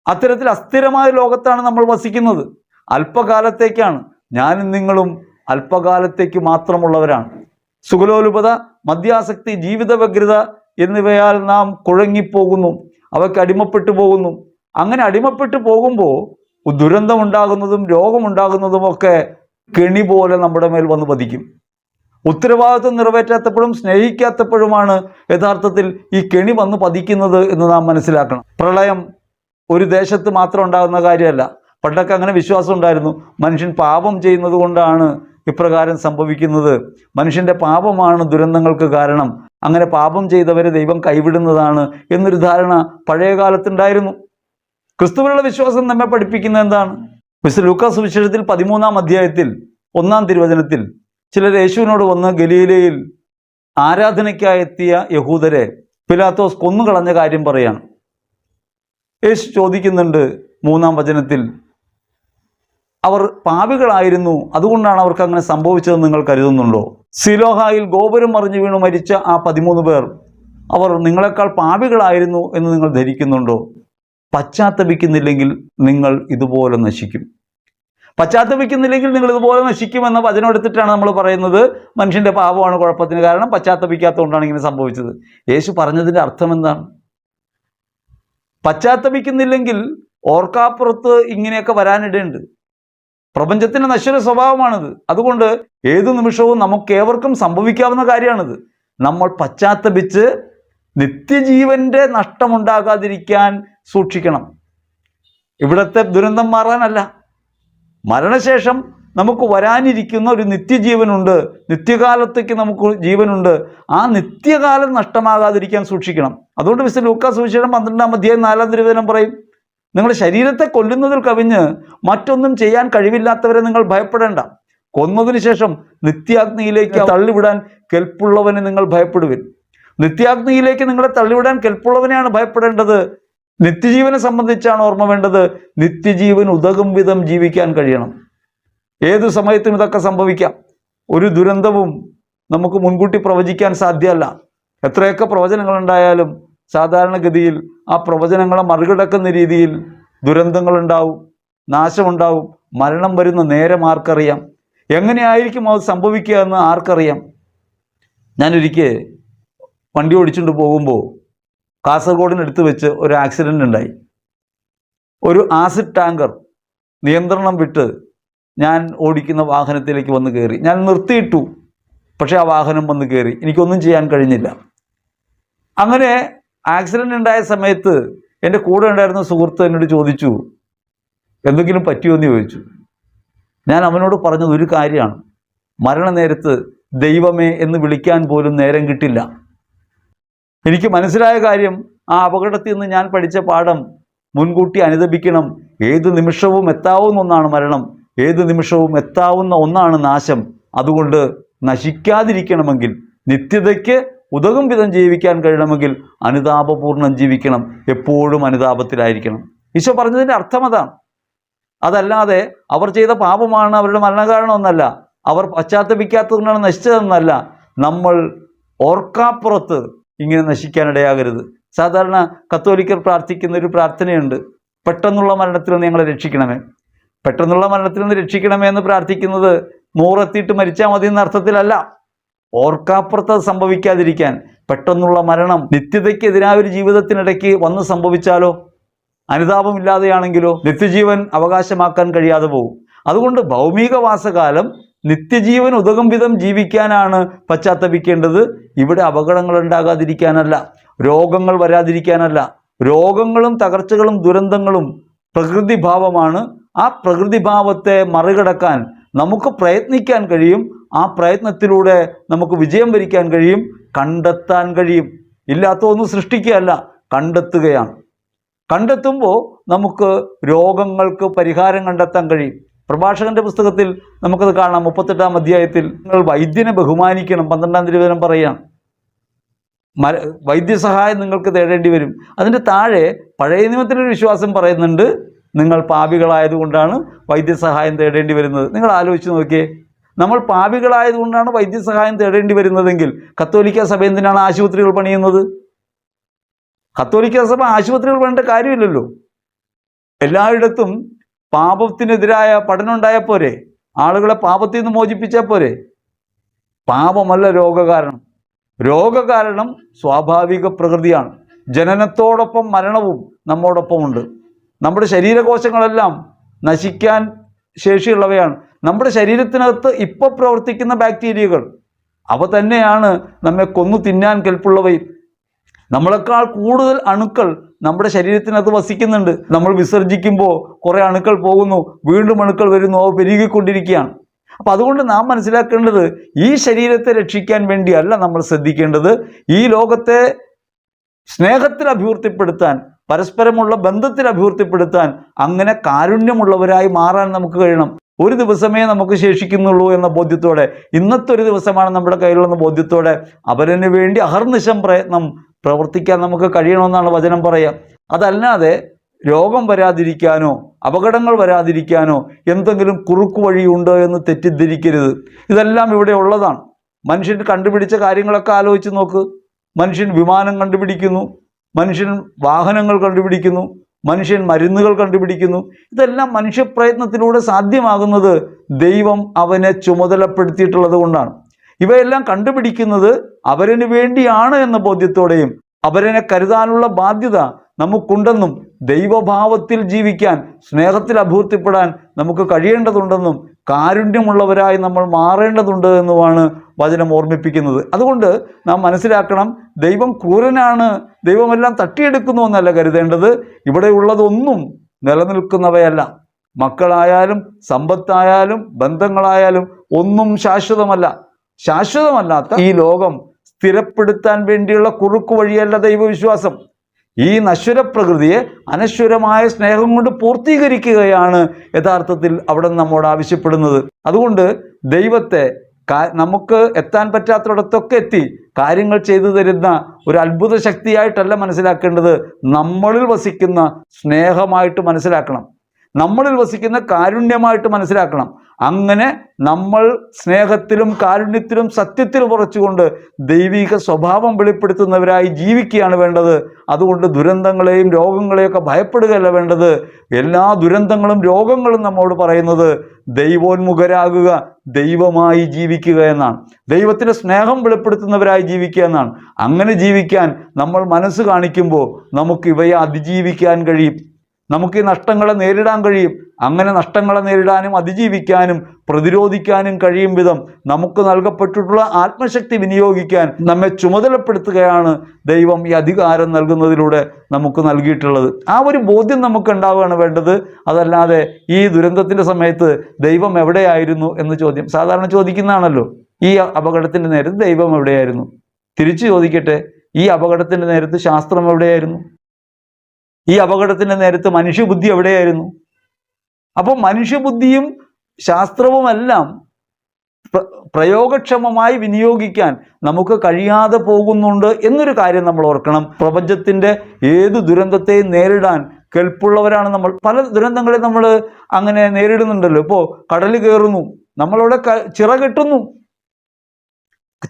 അത്തരത്തിൽ അസ്ഥിരമായ ലോകത്താണ് നമ്മൾ വസിക്കുന്നത്. അല്പകാലത്തേക്കാണ്. ഞാനും നിങ്ങളും അല്പകാലത്തേക്ക് മാത്രമുള്ളവരാണ്. സുഖലോലുപത, മദ്യാസക്തി, ജീവിത വ്യഗ്രത എന്നിവയാൽ നാം കുഴങ്ങിപ്പോകുന്നു, അവയ്ക്ക് അടിമപ്പെട്ടു പോകുന്നു. അങ്ങനെ അടിമപ്പെട്ടു പോകുമ്പോൾ ദുരന്തമുണ്ടാകുന്നതും രോഗമുണ്ടാകുന്നതുമൊക്കെ കെണി പോലെ നമ്മുടെ മേൽ വന്ന് പതിക്കും. ഉത്തരവാദിത്വം നിറവേറ്റാത്തപ്പോഴും സ്നേഹിക്കാത്തപ്പോഴുമാണ് യഥാർത്ഥത്തിൽ ഈ കെണി വന്ന് പതിക്കുന്നത് എന്ന് നാം മനസ്സിലാക്കണം. പ്രളയം ഒരു ദേശത്ത് മാത്രം ഉണ്ടാകുന്ന കാര്യമല്ല. പണ്ടൊക്കെ അങ്ങനെ വിശ്വാസം ഉണ്ടായിരുന്നു, മനുഷ്യൻ പാപം ചെയ്യുന്നത് കൊണ്ടാണ് ഇപ്രകാരം സംഭവിക്കുന്നത്, മനുഷ്യൻ്റെ പാപമാണ് ദുരന്തങ്ങൾക്ക് കാരണം, അങ്ങനെ പാപം ചെയ്തവരെ ദൈവം കൈവിടുന്നതാണ് എന്നൊരു ധാരണ പഴയ കാലത്തുണ്ടായിരുന്നു. ക്രിസ്തുവിലുള്ള വിശ്വാസം നമ്മെ പഠിപ്പിക്കുന്നത് എന്താണ്? മിസ്റ്റർ ലൂക്കാസ് സുവിശേഷത്തിൽ 13-ാം അധ്യായത്തിൽ 1-ാം തിരുവചനത്തിൽ ചിലർ യേശുവിനോട് വന്ന് ഗലീലയിൽ ആരാധനയ്ക്കായി എത്തിയ യഹൂദരെ പിലാത്തോസ് കൊന്നുകളഞ്ഞ കാര്യം പറയാണ്. യേശു ചോദിക്കുന്നുണ്ട് 3-ാം വചനത്തിൽ, അവർ പാപികളായിരുന്നു, അതുകൊണ്ടാണ് അവർക്ക് അങ്ങനെ സംഭവിച്ചതെന്ന് നിങ്ങൾ കരുതുന്നുണ്ടോ? സിലോഹായിൽ ഗോപുരം മറിഞ്ഞു വീണു മരിച്ച ആ 13 പേർ, അവർ നിങ്ങളെക്കാൾ പാപികളായിരുന്നു എന്ന് നിങ്ങൾ ധരിക്കുന്നുണ്ടോ? പശ്ചാത്തപിക്കുന്നില്ലെങ്കിൽ നിങ്ങൾ ഇതുപോലെ നശിക്കും. പശ്ചാത്തപിക്കുന്നില്ലെങ്കിൽ നിങ്ങൾ ഇതുപോലെ നശിക്കുമെന്ന വചനം എടുത്തിട്ടാണ് നമ്മൾ പറയുന്നത് മനുഷ്യൻ്റെ പാപമാണ് കുഴപ്പത്തിന് കാരണം, പശ്ചാത്തപിക്കാത്തതുകൊണ്ടാണ് ഇങ്ങനെ സംഭവിച്ചത്. യേശു പറഞ്ഞതിൻ്റെ അർത്ഥം എന്താണ്? പശ്ചാത്തപിക്കുന്നില്ലെങ്കിൽ ഓർക്കാപ്പുറത്ത് ഇങ്ങനെയൊക്കെ വരാനിടയുണ്ട്. പ്രപഞ്ചത്തിൻ്റെ നശ്വര സ്വഭാവമാണിത്. അതുകൊണ്ട് ഏതു നിമിഷവും നമുക്കേവർക്കും സംഭവിക്കാവുന്ന കാര്യമാണിത്. നമ്മൾ പശ്ചാത്തപിച്ച് നിത്യജീവൻ്റെ നഷ്ടമുണ്ടാകാതിരിക്കാൻ സൂക്ഷിക്കണം. ഇവിടുത്തെ ദുരന്തം മാറാനല്ല, മരണശേഷം നമുക്ക് വരാനിരിക്കുന്ന ഒരു നിത്യജീവനുണ്ട്, നിത്യകാലത്തേക്ക് നമുക്ക് ജീവനുണ്ട്. ആ നിത്യകാലം നഷ്ടമാകാതിരിക്കാൻ സൂക്ഷിക്കണം. അതുകൊണ്ട് വിശുദ്ധ ലൂക്കാസ് സുവിശേഷം 12-ാം അധ്യായം 4-ാം തിരുവചനം പറയും, നിങ്ങളുടെ ശരീരത്തെ കൊല്ലുന്നതിൽ കവിഞ്ഞ് മറ്റൊന്നും ചെയ്യാൻ കഴിവില്ലാത്തവരെ നിങ്ങൾ ഭയപ്പെടേണ്ട. കൊന്നതിന് ശേഷം നിത്യാഗ്നിയിലേക്ക് തള്ളിവിടാൻ കെൽപ്പുള്ളവനെ നിങ്ങൾ ഭയപ്പെടുവിൻ. നിത്യാഗ്നിയിലേക്ക് നിങ്ങളെ തള്ളിവിടാൻ കെൽപ്പുള്ളവനെയാണ് ഭയപ്പെടേണ്ടത്. നിത്യജീവനെ സംബന്ധിച്ചാണ് ഓർമ്മ വേണ്ടത്. നിത്യജീവൻ ഉതകും വിധം ജീവിക്കാൻ കഴിയണം. ഏതു സമയത്തും ഇതൊക്കെ സംഭവിക്കാം. ഒരു ദുരന്തവും നമുക്ക് മുൻകൂട്ടി പ്രവചിക്കാൻ സാധ്യമല്ല. എത്രയൊക്കെ പ്രവചനങ്ങളുണ്ടായാലും സാധാരണഗതിയിൽ ആ പ്രവചനങ്ങളെ മറികടക്കുന്ന രീതിയിൽ ദുരന്തങ്ങളുണ്ടാവും, നാശമുണ്ടാവും. മരണം വരുന്ന നേരം ആർക്കറിയാം? എങ്ങനെയായിരിക്കും അത് സംഭവിക്കുക എന്ന് ആർക്കറിയാം? ഞാനൊരിക്കൽ വണ്ടി ഓടിച്ചുകൊണ്ട് പോകുമ്പോൾ കാസർഗോഡിനടുത്ത് വെച്ച് ഒരു ആക്സിഡൻ്റ് ഉണ്ടായി. ഒരു ആസിഡ് ടാങ്കർ നിയന്ത്രണം വിട്ട് ഞാൻ ഓടിക്കുന്ന വാഹനത്തിലേക്ക് വന്ന് കയറി. ഞാൻ നിർത്തിയിട്ടു. പക്ഷേ ആ വാഹനം വന്ന് കയറി, എനിക്കൊന്നും ചെയ്യാൻ കഴിഞ്ഞില്ല. അങ്ങനെ ആക്സിഡൻ്റ് ഉണ്ടായ സമയത്ത് എൻ്റെ കൂടെ ഉണ്ടായിരുന്ന സുഹൃത്ത് എന്നോട് ചോദിച്ചു, എന്തെങ്കിലും പറ്റിയോ എന്ന് ചോദിച്ചു. ഞാൻ അവനോട് പറഞ്ഞത് ഒരു കാര്യമാണ്, മരണനേരത്ത് ദൈവമേ എന്ന് വിളിക്കാൻ പോലും നേരം കിട്ടില്ല. എനിക്ക് മനസ്സിലായ കാര്യം, ആ അപകടത്തിൽ നിന്ന് ഞാൻ പഠിച്ച പാഠം മുൻകൂട്ടി അനുദപിക്കണം. ഏത് നിമിഷവും എത്താവുന്ന ഒന്നാണ് മരണം, ഏത് നിമിഷവും എത്താവുന്ന ഒന്നാണ് നാശം. അതുകൊണ്ട് നശിക്കാതിരിക്കണമെങ്കിൽ, നിത്യതയ്ക്ക് ഉതകും വിധം ജീവിക്കാൻ കഴിയണമെങ്കിൽ അനുതാപപൂർണ്ണം ജീവിക്കണം, എപ്പോഴും അനുതാപത്തിലായിരിക്കണം. ഈശോ പറഞ്ഞതിൻ്റെ അർത്ഥം അതാണ്. അതല്ലാതെ അവർ ചെയ്ത പാപമാണ് അവരുടെ മരണകാരണമെന്നല്ല, അവർ പശ്ചാത്തപിക്കാത്തതുകൊണ്ടാണ് നശിച്ചതെന്നല്ല. നമ്മൾ ഓർക്കാപ്പുറത്ത് ഇങ്ങനെ നശിക്കാനിടയാകരുത്. സാധാരണ കത്തോലിക്കർ പ്രാർത്ഥിക്കുന്ന ഒരു പ്രാർത്ഥനയുണ്ട്, പെട്ടെന്നുള്ള മരണത്തിൽ നിന്ന് ഞങ്ങളെ രക്ഷിക്കണമേ. പെട്ടെന്നുള്ള മരണത്തിൽ നിന്ന് രക്ഷിക്കണമേ എന്ന് പ്രാർത്ഥിക്കുന്നത് 100 എത്തിയിട്ട് മരിച്ചാൽ മതി എന്ന അർത്ഥത്തിലല്ല. ഓർക്കാപ്പുറത്ത് സംഭവിക്കാതിരിക്കാൻ, പെട്ടെന്നുള്ള മരണം നിത്യതയ്ക്കെതിരായ ഒരു ജീവിതത്തിനിടയ്ക്ക് വന്ന് സംഭവിച്ചാലോ, അനുതാപമില്ലാതെയാണെങ്കിലോ നിത്യജീവൻ അവകാശമാക്കാൻ കഴിയാതെ പോകും. അതുകൊണ്ട് ഭൗമികവാസകാലം നിത്യജീവൻ ഉതകും വിധം ജീവിക്കാനാണ് പശ്ചാത്തപിക്കേണ്ടത്. ഇവിടെ അപകടങ്ങൾ ഉണ്ടാകാതിരിക്കാനല്ല, രോഗങ്ങൾ വരാതിരിക്കാനല്ല. രോഗങ്ങളും തകർച്ചകളും ദുരന്തങ്ങളും പ്രകൃതിഭാവമാണ്. ആ പ്രകൃതിഭാവത്തെ മറികടക്കാൻ നമുക്ക് പ്രയത്നിക്കാൻ കഴിയും. ആ പ്രയത്നത്തിലൂടെ നമുക്ക് വിജയം വരിക്കാൻ കഴിയും, കണ്ടെത്താൻ കഴിയും. ഇല്ലാത്ത ഒന്നും സൃഷ്ടിക്കുകയല്ല, കണ്ടെത്തുകയാണ്. കണ്ടെത്തുമ്പോൾ നമുക്ക് രോഗങ്ങൾക്ക് പരിഹാരം കണ്ടെത്താൻ കഴിയും. പ്രഭാഷകന്റെ പുസ്തകത്തിൽ നമുക്കത് കാണാം. 38-ാം അധ്യായത്തിൽ നിങ്ങൾ വൈദ്യനെ ബഹുമാനിക്കണം, 12-ാം തിരുവചനം പറയാം. വൈദ്യസഹായം നിങ്ങൾക്ക് തേടേണ്ടി വരും. അതിൻ്റെ താഴെ പഴയ നിയമത്തിലൊരു വിശ്വാസം പറയുന്നുണ്ട്, നിങ്ങൾ പാപികളായതുകൊണ്ടാണ് വൈദ്യസഹായം തേടേണ്ടി വരുന്നത്. നിങ്ങൾ ആലോചിച്ച് നോക്കിയേ, നമ്മൾ പാപികളായതുകൊണ്ടാണ് വൈദ്യസഹായം തേടേണ്ടി വരുന്നതെങ്കിൽ കത്തോലിക്ക സഭ എന്തിനാണ് ആശുപത്രികൾ പണിയുന്നത്? കത്തോലിക്ക സഭ ആശുപത്രികൾ പണിയേണ്ട കാര്യമില്ലല്ലോ. എല്ലായിടത്തും പാപത്തിനെതിരായ പഠനം ഉണ്ടായാൽ പോരെ, ആളുകളെ പാപത്തിൽ നിന്ന് മോചിപ്പിച്ചാൽ പോരെ. പാപമല്ല രോഗകാരണം. രോഗകാരണം സ്വാഭാവിക പ്രകൃതിയാണ്. ജനനത്തോടൊപ്പം മരണവും നമ്മോടൊപ്പമുണ്ട്. നമ്മുടെ ശരീരകോശങ്ങളെല്ലാം നശിക്കാൻ ശേഷിയുള്ളവയാണ്. നമ്മുടെ ശരീരത്തിനകത്ത് ഇപ്പോൾ പ്രവർത്തിക്കുന്ന ബാക്ടീരിയകൾ അവ തന്നെയാണ് നമ്മെ കൊന്നു തിന്നാൻ കെൽപ്പുള്ളവയും. നമ്മളെക്കാൾ കൂടുതൽ അണുക്കൾ നമ്മുടെ ശരീരത്തിനകത്ത് വസിക്കുന്നുണ്ട്. നമ്മൾ വിസർജിക്കുമ്പോൾ കുറേ അണുക്കൾ പോകുന്നു, വീണ്ടും അണുക്കൾ വരുന്നു, അവ പെരുകിക്കൊണ്ടിരിക്കുകയാണ്. അപ്പം അതുകൊണ്ട് നാം മനസ്സിലാക്കേണ്ടത്, ഈ ശരീരത്തെ രക്ഷിക്കാൻ വേണ്ടിയല്ല നമ്മൾ ശ്രദ്ധിക്കേണ്ടത്, ഈ ലോകത്തെ സ്നേഹത്തിൽ അഭിവൃദ്ധിപ്പെടുത്താൻ, പരസ്പരമുള്ള ബന്ധത്തിൽ അഭിവൃദ്ധിപ്പെടുത്താൻ, അങ്ങനെ കാരുണ്യമുള്ളവരായി മാറാൻ നമുക്ക് കഴിയണം. ഒരു ദിവസമേ നമുക്ക് ശേഷിക്കുന്നുള്ളൂ എന്ന ബോധ്യത്തോടെ, ഇന്നത്തെ ഒരു ദിവസമാണ് നമ്മുടെ കയ്യിലുള്ള ബോധ്യത്തോടെ അവരന് വേണ്ടി അഹർനിശം പ്രയത്നം പ്രവർത്തിക്കാൻ നമുക്ക് കഴിയണമെന്നാണ് വചനം പറയുക. അതല്ലാതെ രോഗം വരാതിരിക്കാനോ അപകടങ്ങൾ വരാതിരിക്കാനോ എന്തെങ്കിലും കുറുക്കു വഴിയുണ്ടോ എന്ന് തെറ്റിദ്ധരിക്കരുത്. ഇതെല്ലാം ഇവിടെ ഉള്ളതാണ്. മനുഷ്യൻ കണ്ടുപിടിച്ച കാര്യങ്ങളൊക്കെ ആലോചിച്ച് നോക്ക്. മനുഷ്യൻ വിമാനം കണ്ടുപിടിക്കുന്നു, മനുഷ്യൻ വാഹനങ്ങൾ കണ്ടുപിടിക്കുന്നു, മനുഷ്യൻ മരുന്നുകൾ കണ്ടുപിടിക്കുന്നു. ഇതെല്ലാം മനുഷ്യപ്രയത്നത്തിലൂടെ സാധ്യമാകുന്നത് ദൈവം അവനെ ചുമതലപ്പെടുത്തിയിട്ടുള്ളത് കൊണ്ടാണ്. ഇവയെല്ലാം കണ്ടുപിടിക്കുന്നത് അവരന് വേണ്ടിയാണ് എന്ന ബോധ്യത്തോടെയും അവരനെ കരുതാനുള്ള ബാധ്യത നമുക്കുണ്ടെന്നും ദൈവഭാവത്തിൽ ജീവിക്കാൻ, സ്നേഹത്തിൽ അഭിവൃദ്ധിപ്പെടാൻ നമുക്ക് കഴിയേണ്ടതുണ്ടെന്നും കാരുണ്യമുള്ളവരായി നമ്മൾ മാറേണ്ടതുണ്ട് എന്നുമാണ് വചനം ഓർമ്മിപ്പിക്കുന്നത്. അതുകൊണ്ട് നാം മനസ്സിലാക്കണം, ദൈവം ക്രൂരനാണ്, ദൈവമെല്ലാം തട്ടിയെടുക്കുന്നു എന്നല്ല കരുതേണ്ടത്. ഇവിടെയുള്ളതൊന്നും നിലനിൽക്കുന്നവയല്ല. മക്കളായാലും സമ്പത്തായാലും ബന്ധങ്ങളായാലും ഒന്നും ശാശ്വതമല്ല. ശാശ്വതമല്ലാത്ത ഈ ലോകം സ്ഥിരപ്പെടുത്താൻ വേണ്ടിയുള്ള കുറുക്കു വഴിയല്ല ദൈവവിശ്വാസം. ഈ നശ്വര പ്രകൃതിയെ അനശ്വരമായ സ്നേഹം കൊണ്ട് പൂർത്തീകരിക്കുകയാണ് യഥാർത്ഥത്തിൽ അവിടെ നമ്മോട് ആവശ്യപ്പെടുന്നത്. അതുകൊണ്ട് ദൈവത്തെ നമുക്ക് എത്താൻ പറ്റാത്തിടത്തൊക്കെ എത്തി കാര്യങ്ങൾ ചെയ്തു തരുന്ന ഒരു അത്ഭുത ശക്തിയായിട്ടല്ല മനസ്സിലാക്കേണ്ടത്, നമ്മളിൽ വസിക്കുന്ന സ്നേഹമായിട്ട് മനസ്സിലാക്കണം, നമ്മളിൽ വസിക്കുന്ന കാരുണ്യമായിട്ട് മനസ്സിലാക്കണം. അങ്ങനെ നമ്മൾ സ്നേഹത്തിലും കാരുണ്യത്തിലും സത്യത്തിലും ഉറച്ചുകൊണ്ട് ദൈവിക സ്വഭാവം വെളിപ്പെടുത്തുന്നവരായി ജീവിക്കുകയാണ് വേണ്ടത്. അതുകൊണ്ട് ദുരന്തങ്ങളെയും രോഗങ്ങളെയൊക്കെ ഭയപ്പെടുകയല്ല വേണ്ടത്. എല്ലാ ദുരന്തങ്ങളും രോഗങ്ങളും നമ്മോട് പറയുന്നത് ദൈവോന്മുഖരാകുക, ദൈവമായി ജീവിക്കുക എന്നാണ്. ദൈവത്തിൻ്റെ സ്നേഹം വെളിപ്പെടുത്തുന്നവരായി ജീവിക്കുക എന്നാണ്. അങ്ങനെ ജീവിക്കാൻ നമ്മൾ മനസ്സ് കാണിക്കുമ്പോൾ നമുക്ക് ഇവയെ അതിജീവിക്കാൻ കഴിയും, നമുക്ക് ഈ നഷ്ടങ്ങളെ നേരിടാൻ കഴിയും. അങ്ങനെ നഷ്ടങ്ങളെ നേരിടാനും അതിജീവിക്കാനും പ്രതിരോധിക്കാനും കഴിയും വിധം നമുക്ക് നൽകപ്പെട്ടിട്ടുള്ള ആത്മശക്തി വിനിയോഗിക്കാൻ നമ്മെ ചുമതലപ്പെടുത്തുകയാണ് ദൈവം ഈ അധികാരം നൽകുന്നതിലൂടെ നമുക്ക് നൽകിയിട്ടുള്ളത്. ആ ഒരു ബോധ്യം നമുക്ക് ഉണ്ടാവുകയാണ് വേണ്ടത്. അതല്ലാതെ ഈ ദുരന്തത്തിൻ്റെ സമയത്ത് ദൈവം എവിടെയായിരുന്നു എന്ന് ചോദ്യം സാധാരണ ചോദിക്കുന്നതാണല്ലോ. ഈ അപകടത്തിൻ്റെ നേരത്ത് ദൈവം എവിടെയായിരുന്നു? തിരിച്ചു ചോദിക്കട്ടെ, ഈ അപകടത്തിൻ്റെ നേരത്ത് ശാസ്ത്രം എവിടെയായിരുന്നു? ഈ അപകടത്തിൻ്റെ നേരത്ത് മനുഷ്യബുദ്ധി എവിടെയായിരുന്നു? അപ്പോൾ മനുഷ്യബുദ്ധിയും ശാസ്ത്രവുമെല്ലാം പ്രയോഗക്ഷമമായി വിനിയോഗിക്കാൻ നമുക്ക് കഴിയാതെ പോകുന്നുണ്ട് എന്നൊരു കാര്യം നമ്മൾ ഓർക്കണം. പ്രപഞ്ചത്തിൻ്റെ ഏത് ദുരന്തത്തെയും നേരിടാൻ കെൽപ്പുള്ളവരാണ് നമ്മൾ. പല ദുരന്തങ്ങളെ നമ്മൾ അങ്ങനെ നേരിടുന്നുണ്ടല്ലോ. ഇപ്പോൾ കടൽ കയറുന്നു, നമ്മളവിടെ ചിറകെട്ടുന്നു.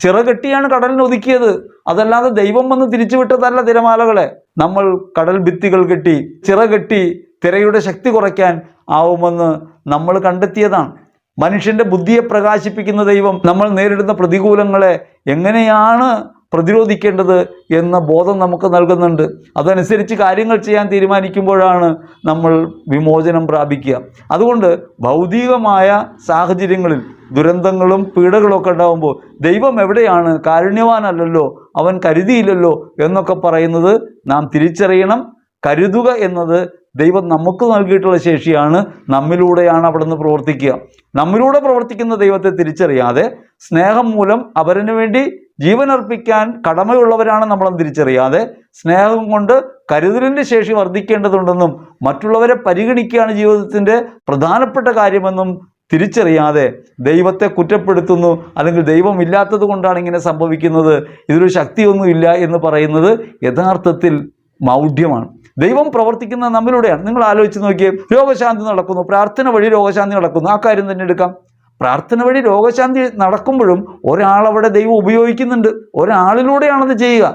ചിറകെട്ടിയാണ് കടലിനെ ഒതുക്കിയത്. അതല്ലാതെ ദൈവം വന്ന് തിരിച്ചുവിട്ടതല്ല തിരമാലകളെ. നമ്മൾ കടൽ ഭിത്തികൾ കെട്ടി ചിറകെട്ടി തിരയുടെ ശക്തി കുറയ്ക്കാൻ ആവുമെന്ന് നമ്മൾ കണ്ടെത്തിയതാണ്. മനുഷ്യൻ്റെ ബുദ്ധിയെ പ്രകാശിപ്പിക്കുന്ന ദൈവം നമ്മൾ നേരിടുന്ന പ്രതികൂലങ്ങളെ എങ്ങനെയാണ് പ്രതിരോധിക്കേണ്ടത് എന്ന ബോധം നമുക്ക് നൽകുന്നുണ്ട്. അതനുസരിച്ച് കാര്യങ്ങൾ ചെയ്യാൻ തീരുമാനിക്കുമ്പോഴാണ് നമ്മൾ വിമോചനം പ്രാപിക്കുക. അതുകൊണ്ട് ഭൗതികമായ സാഹചര്യങ്ങളിൽ ദുരന്തങ്ങളും പീഡകളൊക്കെ ഉണ്ടാകുമ്പോൾ ദൈവം എവിടെയാണ്? കാരുണ്യവാനല്ലല്ലോ, അവൻ കരുതിയില്ലല്ലോ എന്നൊക്കെ പറയുന്നത് നാം തിരിച്ചറിയണം. കരുതുക എന്നത് ദൈവം നമുക്ക് നൽകിയിട്ടുള്ള ശേഷിയാണ്. നമ്മിലൂടെയാണ് അവിടെ നിന്ന് പ്രവർത്തിക്കുക. നമ്മിലൂടെ പ്രവർത്തിക്കുന്ന ദൈവത്തെ തിരിച്ചറിയാതെ സ്നേഹം മൂലം അവരന് വേണ്ടി ജീവനർപ്പിക്കാൻ കടമയുള്ളവരാണ് നമ്മളെന്ന് തിരിച്ചറിയാതെ സ്നേഹം കൊണ്ട് കരുതലിൻ്റെ ശേഷി വർദ്ധിക്കേണ്ടതുണ്ടെന്നും മറ്റുള്ളവരെ പരിഗണിക്കുകയാണ് ജീവിതത്തിൻ്റെ പ്രധാനപ്പെട്ട കാര്യമെന്നും തിരിച്ചറിയാതെ ദൈവത്തെ കുറ്റപ്പെടുത്തുന്നു, അല്ലെങ്കിൽ ദൈവം ഇല്ലാത്തത് കൊണ്ടാണ് ഇങ്ങനെ സംഭവിക്കുന്നത്, ഇതിലൊരു ശക്തിയൊന്നുമില്ല എന്ന് പറയുന്നത് യഥാർത്ഥത്തിൽ മൗഢ്യമാണ്. ദൈവം പ്രവർത്തിക്കുന്നത് നമ്മിലൂടെയാണ്. നിങ്ങൾ ആലോചിച്ച് നോക്കിയേ, രോഗശാന്തി നടക്കുന്നു, പ്രാർത്ഥന വഴി രോഗശാന്തി നടക്കുന്നു. ആ കാര്യം തന്നെ എടുക്കാം. പ്രാർത്ഥന വഴി രോഗശാന്തി നടക്കുമ്പോഴും ഒരാളവിടെ ദൈവം ഉപയോഗിക്കുന്നുണ്ട്. ഒരാളിലൂടെയാണത് ചെയ്യുക.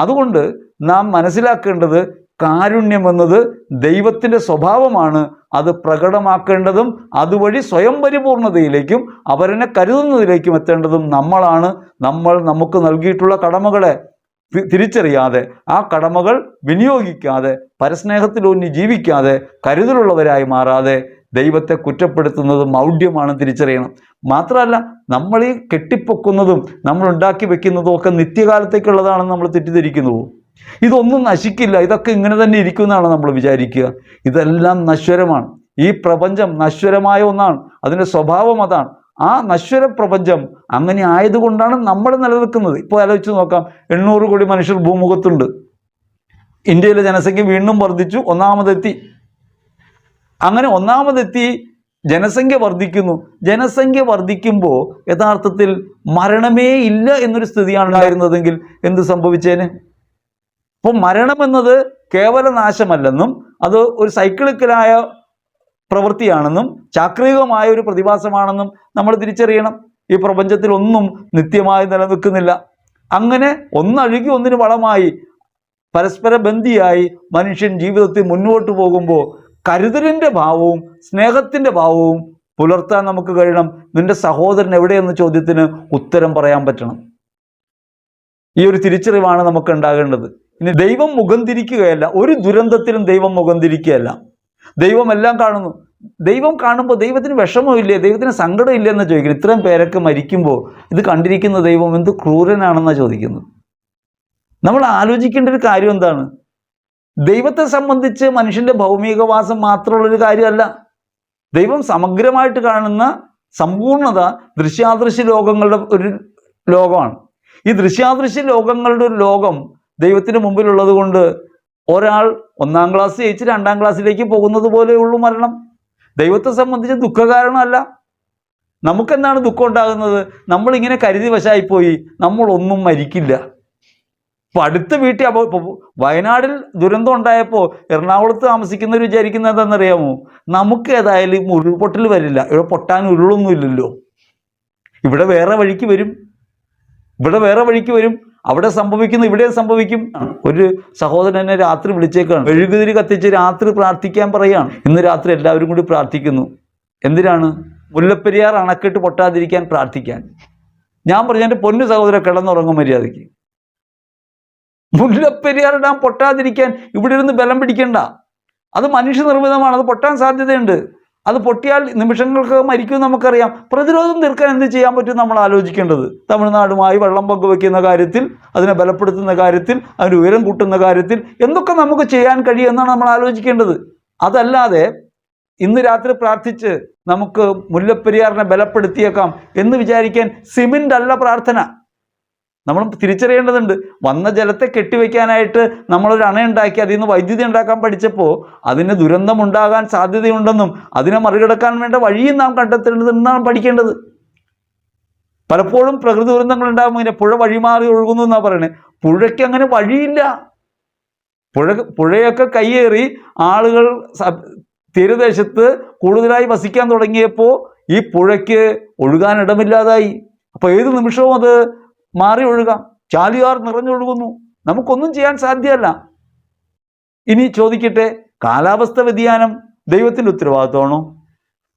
അതുകൊണ്ട് നാം മനസ്സിലാക്കേണ്ടത് കാരുണ്യമെന്നത് ദൈവത്തിൻ്റെ സ്വഭാവമാണ്. അത് പ്രകടമാക്കേണ്ടതും അതുവഴി സ്വയം പരിപൂർണതയിലേക്കും അവരനെ കരുതുന്നതിലേക്കും എത്തേണ്ടതും നമ്മളാണ്. നമ്മൾ നമുക്ക് നൽകിയിട്ടുള്ള കടമകളെ തിരിച്ചറിയാതെ ആ കടമകൾ വിനിയോഗിക്കാതെ പരസ്നേഹത്തിലൂന്നി ജീവിക്കാതെ കരുതലുള്ളവരായി മാറാതെ ദൈവത്തെ കുറ്റപ്പെടുത്തുന്നത് മൗഢ്യമാണ് തിരിച്ചറിയണം. മാത്രമല്ല, നമ്മൾ ഈ കെട്ടിപ്പൊക്കുന്നതും നമ്മൾ ഉണ്ടാക്കി വെക്കുന്നതും ഒക്കെ നിത്യകാലത്തേക്കുള്ളതാണെന്ന് നമ്മൾ തെറ്റിദ്ധരിക്കുന്നു. ഇതൊന്നും നശിക്കില്ല, ഇതൊക്കെ ഇങ്ങനെ തന്നെ ഇരിക്കുമെന്നാണ് നമ്മൾ വിചാരിക്കുക. ഇതെല്ലാം നശ്വരമാണ്. ഈ പ്രപഞ്ചം നശ്വരമായ ഒന്നാണ്. അതിൻ്റെ സ്വഭാവം അതാണ്. ആ നശ്വര പ്രപഞ്ചം അങ്ങനെ ആയതുകൊണ്ടാണ് നമ്മൾ നിലനിൽക്കുന്നത്. ഇപ്പോൾ ആലോചിച്ച് നോക്കാം, 800 കോടി മനുഷ്യർ ഭൂമുഖത്തുണ്ട്. ഇന്ത്യയിലെ ജനസംഖ്യ വീണ്ടും വർദ്ധിച്ചു, ഒന്നാമതെത്തി. അങ്ങനെ ഒന്നാമതെത്തി ജനസംഖ്യ വർദ്ധിക്കുന്നു. ജനസംഖ്യ വർദ്ധിക്കുമ്പോൾ യഥാർത്ഥത്തിൽ മരണമേ ഇല്ല എന്നൊരു സ്ഥിതിയാണ് ഉണ്ടായിരുന്നതെങ്കിൽ എന്ത് സംഭവിച്ചേന്? അപ്പോൾ മരണമെന്നത് കേവല നാശമല്ലെന്നും അത് ഒരു സൈക്ലിക്കലായ പ്രവൃത്തിയാണെന്നും ചാക്രികമായ ഒരു പ്രതിഭാസമാണെന്നും നമ്മൾ തിരിച്ചറിയണം. ഈ പ്രപഞ്ചത്തിൽ ഒന്നും നിത്യമായി നിലനിൽക്കുന്നില്ല. അങ്ങനെ ഒന്നഴുകി ഒന്നിന് വളമായി പരസ്പര ബന്ധിയായി മനുഷ്യൻ ജീവിതത്തിൽ മുന്നോട്ട് പോകുമ്പോൾ കരുതലിൻ്റെ ഭാവവും സ്നേഹത്തിൻ്റെ ഭാവവും പുലർത്താൻ നമുക്ക് കഴിയണം. നിന്റെ സഹോദരൻ എവിടെയെന്ന ചോദ്യത്തിന് ഉത്തരം പറയാൻ പറ്റണം. ഈ ഒരു തിരിച്ചറിവാണ് നമുക്ക് ഉണ്ടാകേണ്ടത്. ഇനി ദൈവം മുഖം തിരിക്കുകയല്ല, ഒരു ദുരന്തത്തിലും ദൈവം മുഖം തിരിക്കുകയല്ല. ദൈവം എല്ലാം കാണുന്നു. ദൈവം കാണുമ്പോൾ ദൈവത്തിന് വിഷമമില്ലേ, ദൈവത്തിന് സങ്കടമില്ല എന്ന് ചോദിക്കുന്നത്. ഇത്രയും പേരൊക്കെ മരിക്കുമ്പോൾ ഇത് കണ്ടിരിക്കുന്ന ദൈവം എന്ത് ക്രൂരനാണെന്നാണ് ചോദിക്കുന്നത്. നമ്മൾ ആലോചിക്കേണ്ട ഒരു കാര്യം എന്താണ്? ദൈവത്തെ സംബന്ധിച്ച് മനുഷ്യൻ്റെ ഭൗമികവാസം മാത്രമുള്ളൊരു കാര്യമല്ല. ദൈവം സമഗ്രമായിട്ട് കാണുന്ന സമ്പൂർണത ദൃശ്യാദൃശ്യ ലോകങ്ങളുടെ ഒരു ലോകമാണ്. ഈ ദൃശ്യാദൃശ്യ ലോകങ്ങളുടെ ഒരു ലോകം ദൈവത്തിന് മുമ്പിലുള്ളത് കൊണ്ട് ഒരാൾ 1-ാം ക്ലാസ് ജയിച്ച് 2-ാം ക്ലാസ്സിലേക്ക് പോകുന്നത് പോലെയുള്ളൂ മരണം. ദൈവത്തെ സംബന്ധിച്ച് ദുഃഖകാരണമല്ല. നമുക്കെന്താണ് ദുഃഖം ഉണ്ടാകുന്നത്? നമ്മളിങ്ങനെ കരുതി വശായിപ്പോയി, നമ്മളൊന്നും മരിക്കില്ല. ഇപ്പോൾ അടുത്ത വീട്ടിൽ വയനാടിൽ ദുരന്തം ഉണ്ടായപ്പോൾ എറണാകുളത്ത് താമസിക്കുന്നവർ വിചാരിക്കുന്നത് എന്താണെന്നറിയാമോ? നമുക്ക് ഏതായാലും ഉരുൾപൊട്ടൽ വരില്ല, ഇവിടെ പൊട്ടാൻ ഉരുളൊന്നും ഇല്ലല്ലോ, ഇവിടെ വേറെ വഴിക്ക് വരും, ഇവിടെ വേറെ വഴിക്ക് വരും, അവിടെ സംഭവിക്കുന്നു ഇവിടെ സംഭവിക്കും. ഒരു സഹോദരൻ എന്നെ രാത്രി വിളിച്ചേക്കാണ്. മെഴുകുതിരി കത്തിച്ച് രാത്രി പ്രാർത്ഥിക്കാൻ പറയുകയാണ്. ഇന്ന് രാത്രി എല്ലാവരും കൂടി പ്രാർത്ഥിക്കുന്നു. എന്തിനാണ്? മുല്ലപ്പെരിയാർ അണക്കെട്ട് പൊട്ടാതിരിക്കാൻ പ്രാർത്ഥിക്കാൻ. ഞാൻ പറഞ്ഞു, എൻ്റെ പൊന്നു സഹോദരൻ കിടന്നുറങ്ങും മര്യാദയ്ക്ക്. മുല്ലപ്പെരിയാർ ഡാം പൊട്ടാതിരിക്കാൻ ഇവിടെ ഇരുന്ന് ബലം പിടിക്കണ്ട. അത് മനുഷ്യനിർമ്മിതമാണ്, അത് പൊട്ടാൻ സാധ്യതയുണ്ട്. അത് പൊട്ടിയാൽ നിമിഷങ്ങൾക്ക് മരിക്കും നമുക്കറിയാം. പ്രതിരോധം തീർക്കാൻ എന്ത് ചെയ്യാൻ പറ്റും നമ്മൾ ആലോചിക്കേണ്ടത്. തമിഴ്നാടുമായി വെള്ളം പങ്കുവയ്ക്കുന്ന കാര്യത്തിൽ, അതിനെ ബലപ്പെടുത്തുന്ന കാര്യത്തിൽ, അതിന് ഉയരം കൂട്ടുന്ന കാര്യത്തിൽ എന്തൊക്കെ നമുക്ക് ചെയ്യാൻ കഴിയുമെന്നാണ് നമ്മൾ ആലോചിക്കേണ്ടത്. അതല്ലാതെ ഇന്ന് രാത്രി പ്രാർത്ഥിച്ച് നമുക്ക് മുല്ലപ്പെരിയാറിനെ ബലപ്പെടുത്തിയേക്കാം എന്ന് വിചാരിക്കാൻ സിമൻ്റ് അല്ല പ്രാർത്ഥന. നമ്മൾ തിരിച്ചറിയേണ്ടതുണ്ട്. വന്ന ജലത്തെ കെട്ടിവെക്കാനായിട്ട് നമ്മളൊരു അണയുണ്ടാക്കി അതിൽ നിന്ന് വൈദ്യുതി ഉണ്ടാക്കാൻ പഠിച്ചപ്പോൾ അതിന് ദുരന്തമുണ്ടാകാൻ സാധ്യതയുണ്ടെന്നും അതിനെ മറികടക്കാൻ വേണ്ട വഴിയും നാം കണ്ടെത്തേണ്ടതെന്നാണ് പഠിക്കേണ്ടത്. പലപ്പോഴും പ്രകൃതി ദുരന്തങ്ങൾ ഉണ്ടാകുമ്പോൾ ഇങ്ങനെ പുഴ വഴിമാറി ഒഴുകുന്നു എന്നാണ് പറയുന്നത്. പുഴയ്ക്ക് അങ്ങനെ വഴിയില്ല. പുഴയൊക്കെ കയ്യേറി ആളുകൾ തീരദേശത്ത് കൂടുതലായി വസിക്കാൻ തുടങ്ങിയപ്പോൾ ഈ പുഴയ്ക്ക് ഒഴുകാനിടമില്ലാതായി. അപ്പോൾ ഏത് നിമിഷവും അത് മാറി ഒഴുകാം. ചാലിയാർ നിറഞ്ഞൊഴുകുന്നു. നമുക്കൊന്നും ചെയ്യാൻ സാധ്യമല്ല. ഇനി ചോദിക്കട്ടെ, കാലാവസ്ഥ വ്യതിയാനം ദൈവത്തിൻ്റെ ഉത്തരവാദിത്വമാണോ?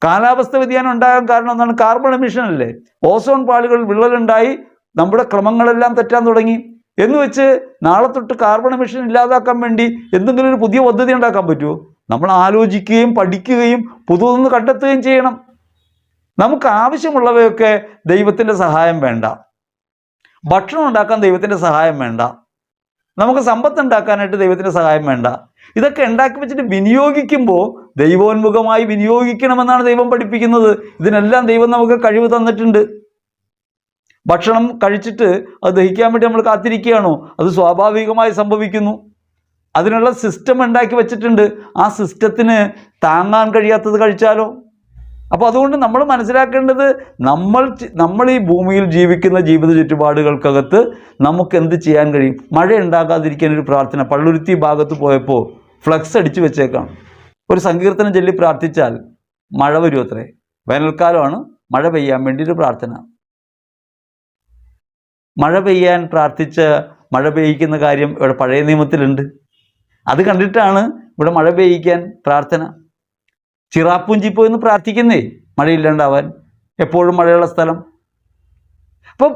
കാലാവസ്ഥ വ്യതിയാനം ഉണ്ടാകാൻ കാരണം എന്താണ്? കാർബൺ എമിഷൻ അല്ലേ? ഓസോൺ പാളികൾ വിള്ളലുണ്ടായി നമ്മുടെ ക്രമങ്ങളെല്ലാം തെറ്റാൻ തുടങ്ങി എന്ന് വെച്ച് നാളെ തൊട്ട് കാർബൺ എമിഷൻ ഇല്ലാതാക്കാൻ വേണ്ടി എന്തെങ്കിലും ഒരു പുതിയ പദ്ധതി ഉണ്ടാക്കാൻ പറ്റുമോ? നമ്മൾ ആലോചിക്കുകയും പഠിക്കുകയും പുതുതൊന്ന് കണ്ടെത്തുകയും ചെയ്യണം. നമുക്ക് ആവശ്യമുള്ളവയൊക്കെ ദൈവത്തിൻ്റെ സഹായം വേണ്ട. ഭക്ഷണം ഉണ്ടാക്കാൻ ദൈവത്തിൻ്റെ സഹായം വേണ്ട. നമുക്ക് സമ്പത്ത് ഉണ്ടാക്കാനായിട്ട് ദൈവത്തിൻ്റെ സഹായം വേണ്ട. ഇതൊക്കെ ഉണ്ടാക്കി വെച്ചിട്ട് വിനിയോഗിക്കുമ്പോൾ ദൈവോന്മുഖമായി വിനിയോഗിക്കണമെന്നാണ് ദൈവം പഠിപ്പിക്കുന്നത്. ഇതിനെല്ലാം ദൈവം നമുക്ക് കഴിവ് തന്നിട്ടുണ്ട്. ഭക്ഷണം കഴിച്ചിട്ട് അത് ദഹിക്കാൻ വേണ്ടി നമ്മൾ കാത്തിരിക്കുകയാണോ? അത് സ്വാഭാവികമായി സംഭവിക്കുന്നു. അതിനുള്ള സിസ്റ്റം ഉണ്ടാക്കി വെച്ചിട്ടുണ്ട്. ആ സിസ്റ്റത്തിന് താങ്ങാൻ കഴിയാത്തത് കഴിച്ചാലോ? അപ്പോൾ അതുകൊണ്ട് നമ്മൾ മനസ്സിലാക്കേണ്ടത്, നമ്മൾ ഈ ഭൂമിയിൽ ജീവിക്കുന്ന ജീവിത ചുറ്റുപാടുകൾക്കകത്ത് നമുക്ക് എന്ത് ചെയ്യാൻ കഴിയും? മഴ ഉണ്ടാകാതിരിക്കാൻ ഒരു പ്രാർത്ഥന. പള്ളുരുത്തി ഭാഗത്ത് പോയപ്പോൾ ഫ്ലക്സ് അടിച്ചു വെച്ചേക്കാം. ഒരു സങ്കീർത്തനം ചൊല്ലി പ്രാർത്ഥിച്ചാൽ മഴ വരും അത്രേ. വേനൽക്കാലമാണ്, മഴ പെയ്യാൻ വേണ്ടി ഒരു പ്രാർത്ഥന. മഴ പെയ്യാൻ പ്രാർത്ഥിച്ച് മഴ പെയ്യിക്കുന്ന കാര്യം ഇവിടെ പഴയ നിയമത്തിലുണ്ട്. അത് കണ്ടിട്ടാണ് ഇവിടെ മഴ പെയ്യിക്കാൻ പ്രാർത്ഥന. ചിറാപ്പൂഞ്ചി പോയി പ്രാർത്ഥിക്കുന്നേ മഴയില്ലാണ്ടാവാൻ, എപ്പോഴും മഴയുള്ള സ്ഥലം. അപ്പം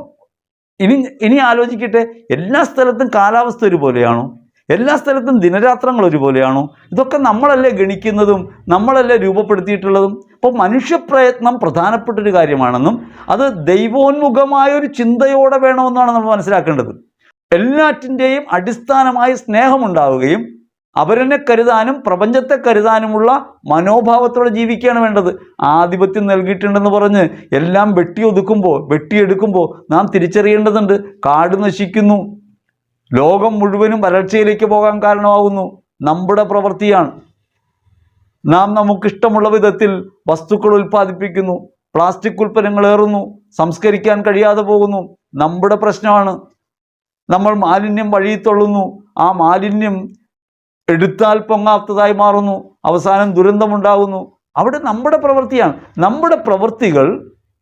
ഇനി ആലോചിക്കട്ടെ, എല്ലാ സ്ഥലത്തും കാലാവസ്ഥ ഒരുപോലെയാണോ? എല്ലാ സ്ഥലത്തും ദിനരാത്രങ്ങൾ ഒരുപോലെയാണോ? ഇതൊക്കെ നമ്മളല്ലേ ഗണിക്കുന്നതും നമ്മളല്ലേ രൂപപ്പെടുത്തിയിട്ടുള്ളതും. അപ്പോൾ മനുഷ്യപ്രയത്നം പ്രധാനപ്പെട്ടൊരു കാര്യമാണെന്നും അത് ദൈവോന്മുഖമായൊരു ചിന്തയോടെ വേണമെന്നാണ് നമ്മൾ മനസ്സിലാക്കേണ്ടത്. എല്ലാറ്റിൻ്റെയും അടിസ്ഥാനമായി സ്നേഹമുണ്ടാവുകയും അവരെന്നെ കരുതാനും പ്രപഞ്ചത്തെ കരുതാനുമുള്ള മനോഭാവത്തോടെ ജീവിക്കുകയാണ് വേണ്ടത്. ആധിപത്യം നൽകിയിട്ടുണ്ടെന്ന് പറഞ്ഞ് എല്ലാം വെട്ടിയെടുക്കുമ്പോൾ നാം തിരിച്ചറിയേണ്ടതുണ്ട്, കാട് നശിക്കുന്നു, ലോകം മുഴുവനും വരൾച്ചയിലേക്ക് പോകാൻ കാരണമാകുന്നു നമ്മുടെ പ്രവൃത്തിയാണ്. നാം നമുക്കിഷ്ടമുള്ള വിധത്തിൽ വസ്തുക്കൾ ഉൽപ്പാദിപ്പിക്കുന്നു, പ്ലാസ്റ്റിക് ഉൽപ്പന്നങ്ങൾ ഏറുന്നു, സംസ്കരിക്കാൻ കഴിയാതെ പോകുന്നു, നമ്മുടെ പ്രശ്നമാണ്. നമ്മൾ മാലിന്യം വഴിയിൽ തള്ളുന്നു, ആ മാലിന്യം എടുത്താൽ പൊങ്ങാത്തതായി മാറുന്നു, അവസാനം ദുരന്തമുണ്ടാകുന്നു. അവിടെ നമ്മുടെ പ്രവൃത്തിയാണ്. നമ്മുടെ പ്രവൃത്തികൾ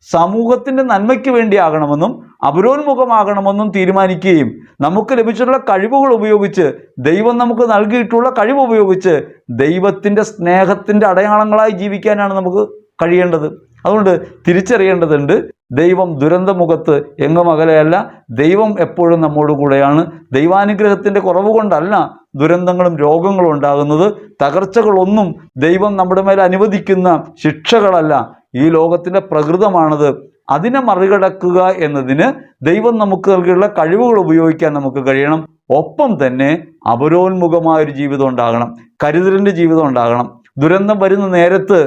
സമൂഹത്തിൻ്റെ നന്മയ്ക്ക് വേണ്ടിയാകണമെന്നും അപരോന്മുഖമാകണമെന്നും തീരുമാനിക്കുകയും നമുക്ക് ലഭിച്ചിട്ടുള്ള കഴിവുകൾ ഉപയോഗിച്ച്, ദൈവം നമുക്ക് നൽകിയിട്ടുള്ള കഴിവ് ഉപയോഗിച്ച് ദൈവത്തിൻ്റെ സ്നേഹത്തിൻ്റെ അടയാളങ്ങളായി ജീവിക്കാനാണ് നമുക്ക് കഴിയേണ്ടത്. അതുകൊണ്ട് തിരിച്ചറിയേണ്ടതുണ്ട്, ദൈവം ദുരന്തമുഖത്ത് എങ്ങും അകലെയല്ല. ദൈവം എപ്പോഴും നമ്മോട് കൂടെയാണ്. ദൈവാനുഗ്രഹത്തിൻ്റെ കുറവ് കൊണ്ടല്ല ദുരന്തങ്ങളും രോഗങ്ങളും ഉണ്ടാകുന്നത്. തകർച്ചകളൊന്നും ദൈവം നമ്മുടെ മേൽ അനുവദിക്കുന്ന ശിക്ഷകളല്ല, ഈ ലോകത്തിൻ്റെ പ്രകൃതമാണത്. അതിനെ മറികടക്കുക എന്നതിന് ദൈവം നമുക്ക് നൽകിയുള്ള കഴിവുകൾ ഉപയോഗിക്കാൻ നമുക്ക് കഴിയണം. ഒപ്പം തന്നെ അപരോന്മുഖമായൊരു ജീവിതം ഉണ്ടാകണം, കരുതലിൻ്റെ ജീവിതം ഉണ്ടാകണം. ദുരന്തം വരുന്ന നേരത്ത്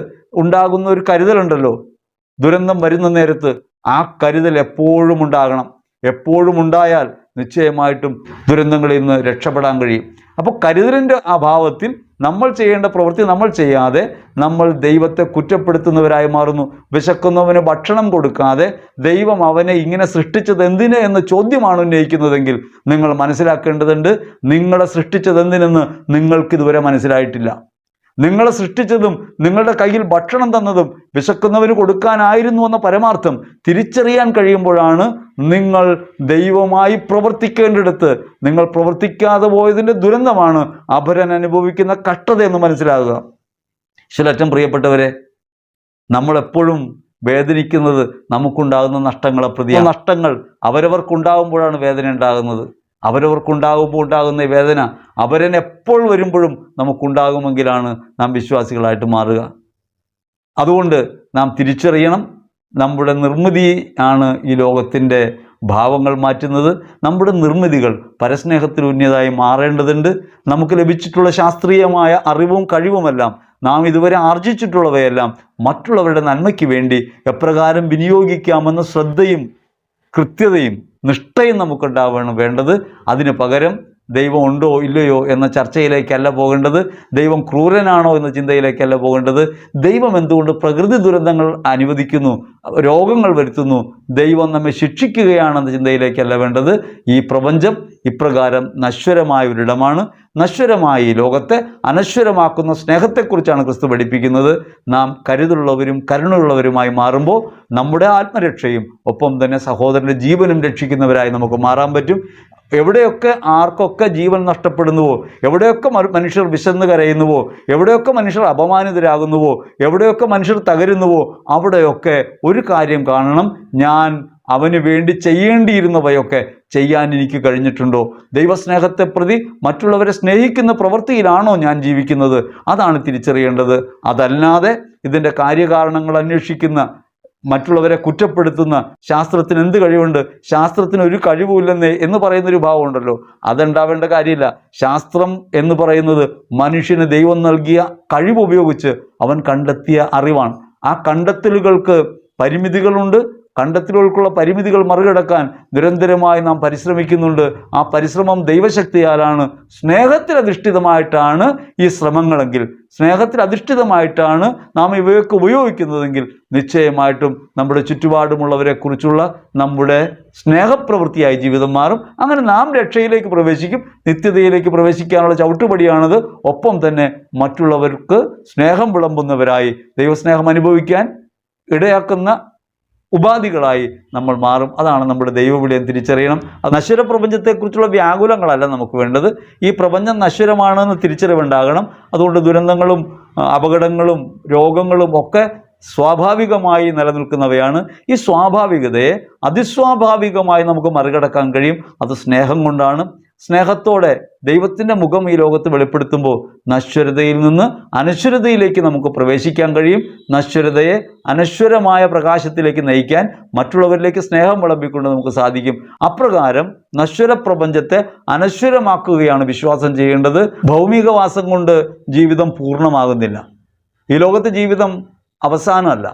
ഉണ്ടാകുന്ന ഒരു കരുതലുണ്ടല്ലോ, ദുരന്തം വരുന്ന നേരത്ത് ആ കരുതൽ എപ്പോഴും ഉണ്ടാകണം. എപ്പോഴും ഉണ്ടായാൽ നിശ്ചയമായിട്ടും ദുരന്തങ്ങളിൽ നിന്ന് രക്ഷപ്പെടാൻ കഴിയും. അപ്പോൾ കരുതലിൻ്റെ അഭാവത്തിൽ നമ്മൾ ചെയ്യേണ്ട പ്രവൃത്തി നമ്മൾ ചെയ്യാതെ നമ്മൾ ദൈവത്തെ കുറ്റപ്പെടുത്തുന്നവരായി മാറുന്നു. വിശക്കുന്നവന് ഭക്ഷണം കൊടുക്കാതെ ദൈവം അവനെ ഇങ്ങനെ സൃഷ്ടിച്ചത് എന്തിന് എന്ന ചോദ്യമാണ് ഉന്നയിക്കുന്നതെങ്കിൽ നിങ്ങൾ മനസ്സിലാക്കേണ്ടതുണ്ട്, നിങ്ങളെ സൃഷ്ടിച്ചത് എന്തിനെന്ന് നിങ്ങൾക്കിതുവരെ മനസ്സിലായിട്ടില്ല. നിങ്ങളെ സൃഷ്ടിച്ചതും നിങ്ങളുടെ കയ്യിൽ ഭക്ഷണം തന്നതും വിശക്കുന്നവന് കൊടുക്കാനായിരുന്നു എന്ന പരമാർത്ഥം തിരിച്ചറിയാൻ കഴിയുമ്പോഴാണ് നിങ്ങൾ ദൈവമായി പ്രവർത്തിക്കേണ്ടിടത്ത് നിങ്ങൾ പ്രവർത്തിക്കാതെ പോയതിൻ്റെ ദുരന്തമാണ് അപരൻ അനുഭവിക്കുന്ന കഷ്ടത എന്ന് മനസ്സിലാകുക. ഈശ്വരറ്റം പ്രിയപ്പെട്ടവരെ, നമ്മളെപ്പോഴും വേദനിക്കുന്നത് നമുക്കുണ്ടാകുന്ന നഷ്ടങ്ങളെ പ്രതി. നഷ്ടങ്ങൾ അവരവർക്കുണ്ടാകുമ്പോഴാണ് വേദന ഉണ്ടാകുന്നത്. അവരവർക്കുണ്ടാകുമ്പോൾ ഉണ്ടാകുന്ന വേദന അവരെന്നെ എപ്പോൾ വരുമ്പോഴും നമുക്കുണ്ടാകുമെങ്കിലാണ് നാം വിശ്വാസികളായിട്ട് മാറുക. അതുകൊണ്ട് നാം തിരിച്ചറിയണം, നമ്മുടെ നിർമ്മിതി ആണ് ഈ ലോകത്തിൻ്റെ ഭാവങ്ങൾ മാറ്റുന്നത്. നമ്മുടെ നിർമ്മിതികൾ പരസ്നേഹത്തിലൂന്നിയതായി മാറേണ്ടതുണ്ട്. നമുക്ക് ലഭിച്ചിട്ടുള്ള ശാസ്ത്രീയമായ അറിവും കഴിവുമെല്ലാം, നാം ഇതുവരെ ആർജിച്ചിട്ടുള്ളവയെല്ലാം മറ്റുള്ളവരുടെ നന്മയ്ക്ക് വേണ്ടി എപ്രകാരം വിനിയോഗിക്കാമെന്ന ശ്രദ്ധയും കൃത്യതയും നിഷ്ഠയും നമുക്കുണ്ടാവുകയാണ് വേണ്ടത്. അതിന് പകരം ദൈവം ഉണ്ടോ ഇല്ലയോ എന്ന ചർച്ചയിലേക്കല്ല പോകേണ്ടത്, ദൈവം ക്രൂരനാണോ എന്ന ചിന്തയിലേക്കല്ല പോകേണ്ടത്, ദൈവം എന്തുകൊണ്ട് പ്രകൃതി ദുരന്തങ്ങൾ അനുവദിക്കുന്നു, രോഗങ്ങൾ വരുത്തുന്നു, ദൈവം നമ്മെ ശിക്ഷിക്കുകയാണെന്ന ചിന്തയിലേക്കല്ല വേണ്ടത്. ഈ പ്രപഞ്ചം ഇപ്രകാരം നശ്വരമായ ഒരിടമാണ്. നശ്വരമായ ഈ ലോകത്തെ അനശ്വരമാക്കുന്ന സ്നേഹത്തെക്കുറിച്ചാണ് ക്രിസ്തു പഠിപ്പിക്കുന്നത്. നാം കരുതുള്ളവരും കരുണയുള്ളവരുമായി മാറുമ്പോൾ നമ്മുടെ ആത്മരക്ഷയും ഒപ്പം തന്നെ സഹോദരൻ്റെ ജീവനും രക്ഷിക്കുന്നവരായി നമുക്ക് മാറാൻ പറ്റും. എവിടെയൊക്കെ ആർക്കൊക്കെ ജീവൻ നഷ്ടപ്പെടുന്നുവോ, എവിടെയൊക്കെ മനുഷ്യർ വിശന്ന് കരയുന്നുവോ, എവിടെയൊക്കെ മനുഷ്യർ അപമാനിതരാകുന്നുവോ, എവിടെയൊക്കെ മനുഷ്യർ തകരുന്നുവോ, അവിടെയൊക്കെ ഒരു കാര്യം കാണണം, ഞാൻ അവന് വേണ്ടി ചെയ്യേണ്ടിയിരുന്നവയൊക്കെ ചെയ്യാൻ എനിക്ക് കഴിഞ്ഞിട്ടുണ്ടോ? ദൈവസ്നേഹത്തെ പ്രതി മറ്റുള്ളവരെ സ്നേഹിക്കുന്ന പ്രവൃത്തിയിലാണോ ഞാൻ ജീവിക്കുന്നത്? അതാണ് തിരിച്ചറിയേണ്ടത്. അതല്ലാതെ ഇതിൻ്റെ കാര്യകാരണങ്ങൾ അന്വേഷിക്കുന്ന, മറ്റുള്ളവരെ കുറ്റപ്പെടുത്തുന്ന, ശാസ്ത്രത്തിന് എന്ത് കഴിവുണ്ട്, ശാസ്ത്രത്തിന് ഒരു കഴിവുമില്ലെന്നേ എന്ന് പറയുന്നൊരു ഭാവമുണ്ടല്ലോ, അതുണ്ടാവേണ്ട കാര്യമില്ല. ശാസ്ത്രം എന്ന് പറയുന്നത് മനുഷ്യന് ദൈവം നൽകിയ കഴിവുപയോഗിച്ച് അവൻ കണ്ടെത്തിയ അറിവാണ്. ആ കണ്ടെത്തലുകൾക്ക് പരിമിതികളുണ്ട്. കണ്ടെത്തലുകൾക്കുള്ള പരിമിതികൾ മറികടക്കാൻ നിരന്തരമായി നാം പരിശ്രമിക്കുന്നുണ്ട്. ആ പരിശ്രമം ദൈവശക്തിയാലാണ്. സ്നേഹത്തിലധിഷ്ഠിതമായിട്ടാണ് ഈ ശ്രമങ്ങളെങ്കിൽ, സ്നേഹത്തിലധിഷ്ഠിതമായിട്ടാണ് നാം ഇവയൊക്കെ ഉപയോഗിക്കുന്നതെങ്കിൽ നിശ്ചയമായിട്ടും നമ്മുടെ ചുറ്റുപാടുമുള്ളവരെക്കുറിച്ചുള്ള നമ്മുടെ സ്നേഹപ്രവൃത്തിയായി ജീവിതം മാറും. അങ്ങനെ നാം രക്ഷയിലേക്ക് പ്രവേശിക്കും. നിത്യതയിലേക്ക് പ്രവേശിക്കാനുള്ള ചവിട്ടുപടിയാണത്. ഒപ്പം തന്നെ മറ്റുള്ളവർക്ക് സ്നേഹം വിളമ്പുന്നവരായി, ദൈവസ്നേഹം അനുഭവിക്കാൻ ഇടയാക്കുന്ന ഉപാധികളായി നമ്മൾ മാറും. അതാണ് നമ്മുടെ ദൈവവിളിയം. തിരിച്ചറിയണം. നശ്വര പ്രപഞ്ചത്തെക്കുറിച്ചുള്ള വ്യാകുലങ്ങളല്ല നമുക്ക് വേണ്ടത്. ഈ പ്രപഞ്ചം നശ്വരമാണെന്ന് തിരിച്ചറിവുണ്ടാകണം. അതുകൊണ്ട് ദുരന്തങ്ങളും അപകടങ്ങളും രോഗങ്ങളും ഒക്കെ സ്വാഭാവികമായി നിലനിൽക്കുന്നവയാണ്. ഈ സ്വാഭാവികതയെ അതിസ്വാഭാവികമായി നമുക്ക് മറികടക്കാൻ കഴിയും. അത് സ്നേഹം കൊണ്ടാണ്. സ്നേഹത്തോടെ ദൈവത്തിൻ്റെ മുഖം ഈ ലോകത്ത് വെളിപ്പെടുത്തുമ്പോൾ നശ്വരതയിൽ നിന്ന് അനശ്വരതയിലേക്ക് നമുക്ക് പ്രവേശിക്കാൻ കഴിയും. നശ്വരതയെ അനശ്വരമായ പ്രകാശത്തിലേക്ക് നയിക്കാൻ മറ്റുള്ളവരിലേക്ക് സ്നേഹം വിളമ്പിക്കൊണ്ട് നമുക്ക് സാധിക്കും. അപ്രകാരം നശ്വര പ്രപഞ്ചത്തെ അനശ്വരമാക്കുകയാണ് വിശ്വാസം ചെയ്യേണ്ടത്. ഭൗമികവാസം കൊണ്ട് ജീവിതം പൂർണ്ണമാകുന്നില്ല. ഈ ലോകത്തെ ജീവിതം അവസാനമല്ല.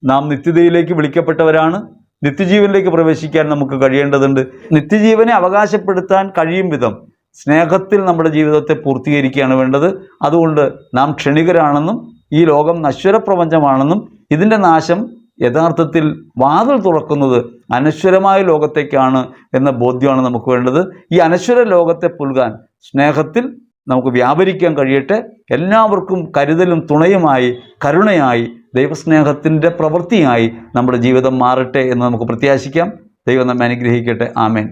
നാം നിത്യതയിലേക്ക് വിളിക്കപ്പെട്ടവരാണ്. നിത്യജീവനിലേക്ക് പ്രവേശിക്കാൻ നമുക്ക് കഴിയേണ്ടതുണ്ട്. നിത്യജീവനെ അവകാശപ്പെടുത്താൻ കഴിയും വിധം സ്നേഹത്തിൽ നമ്മുടെ ജീവിതത്തെ പൂർത്തീകരിക്കുകയാണ് വേണ്ടത്. അതുകൊണ്ട് നാം ക്ഷണികരാണെന്നും ഈ ലോകം നശ്വര പ്രപഞ്ചമാണെന്നും ഇതിൻ്റെ നാശം യഥാർത്ഥത്തിൽ വാതിൽ തുറക്കുന്നത് അനശ്വരമായ ലോകത്തേക്കാണ് എന്ന ബോധ്യമാണ് നമുക്ക് വേണ്ടത്. ഈ അനശ്വര ലോകത്തെ പുൽകാൻ സ്നേഹത്തിൽ നമുക്ക് വ്യാപരിക്കാൻ കഴിയട്ടെ. എല്ലാവർക്കും കരുതലും തുണയുമായി, കരുണയായി, ദൈവസ്നേഹത്തിൻ്റെ പ്രവൃത്തിയായി നമ്മുടെ ജീവിതം മാറട്ടെ എന്ന് നമുക്ക് പ്രത്യാശിക്കാം. ദൈവം നമ്മെ അനുഗ്രഹിക്കട്ടെ. ആമേൻ.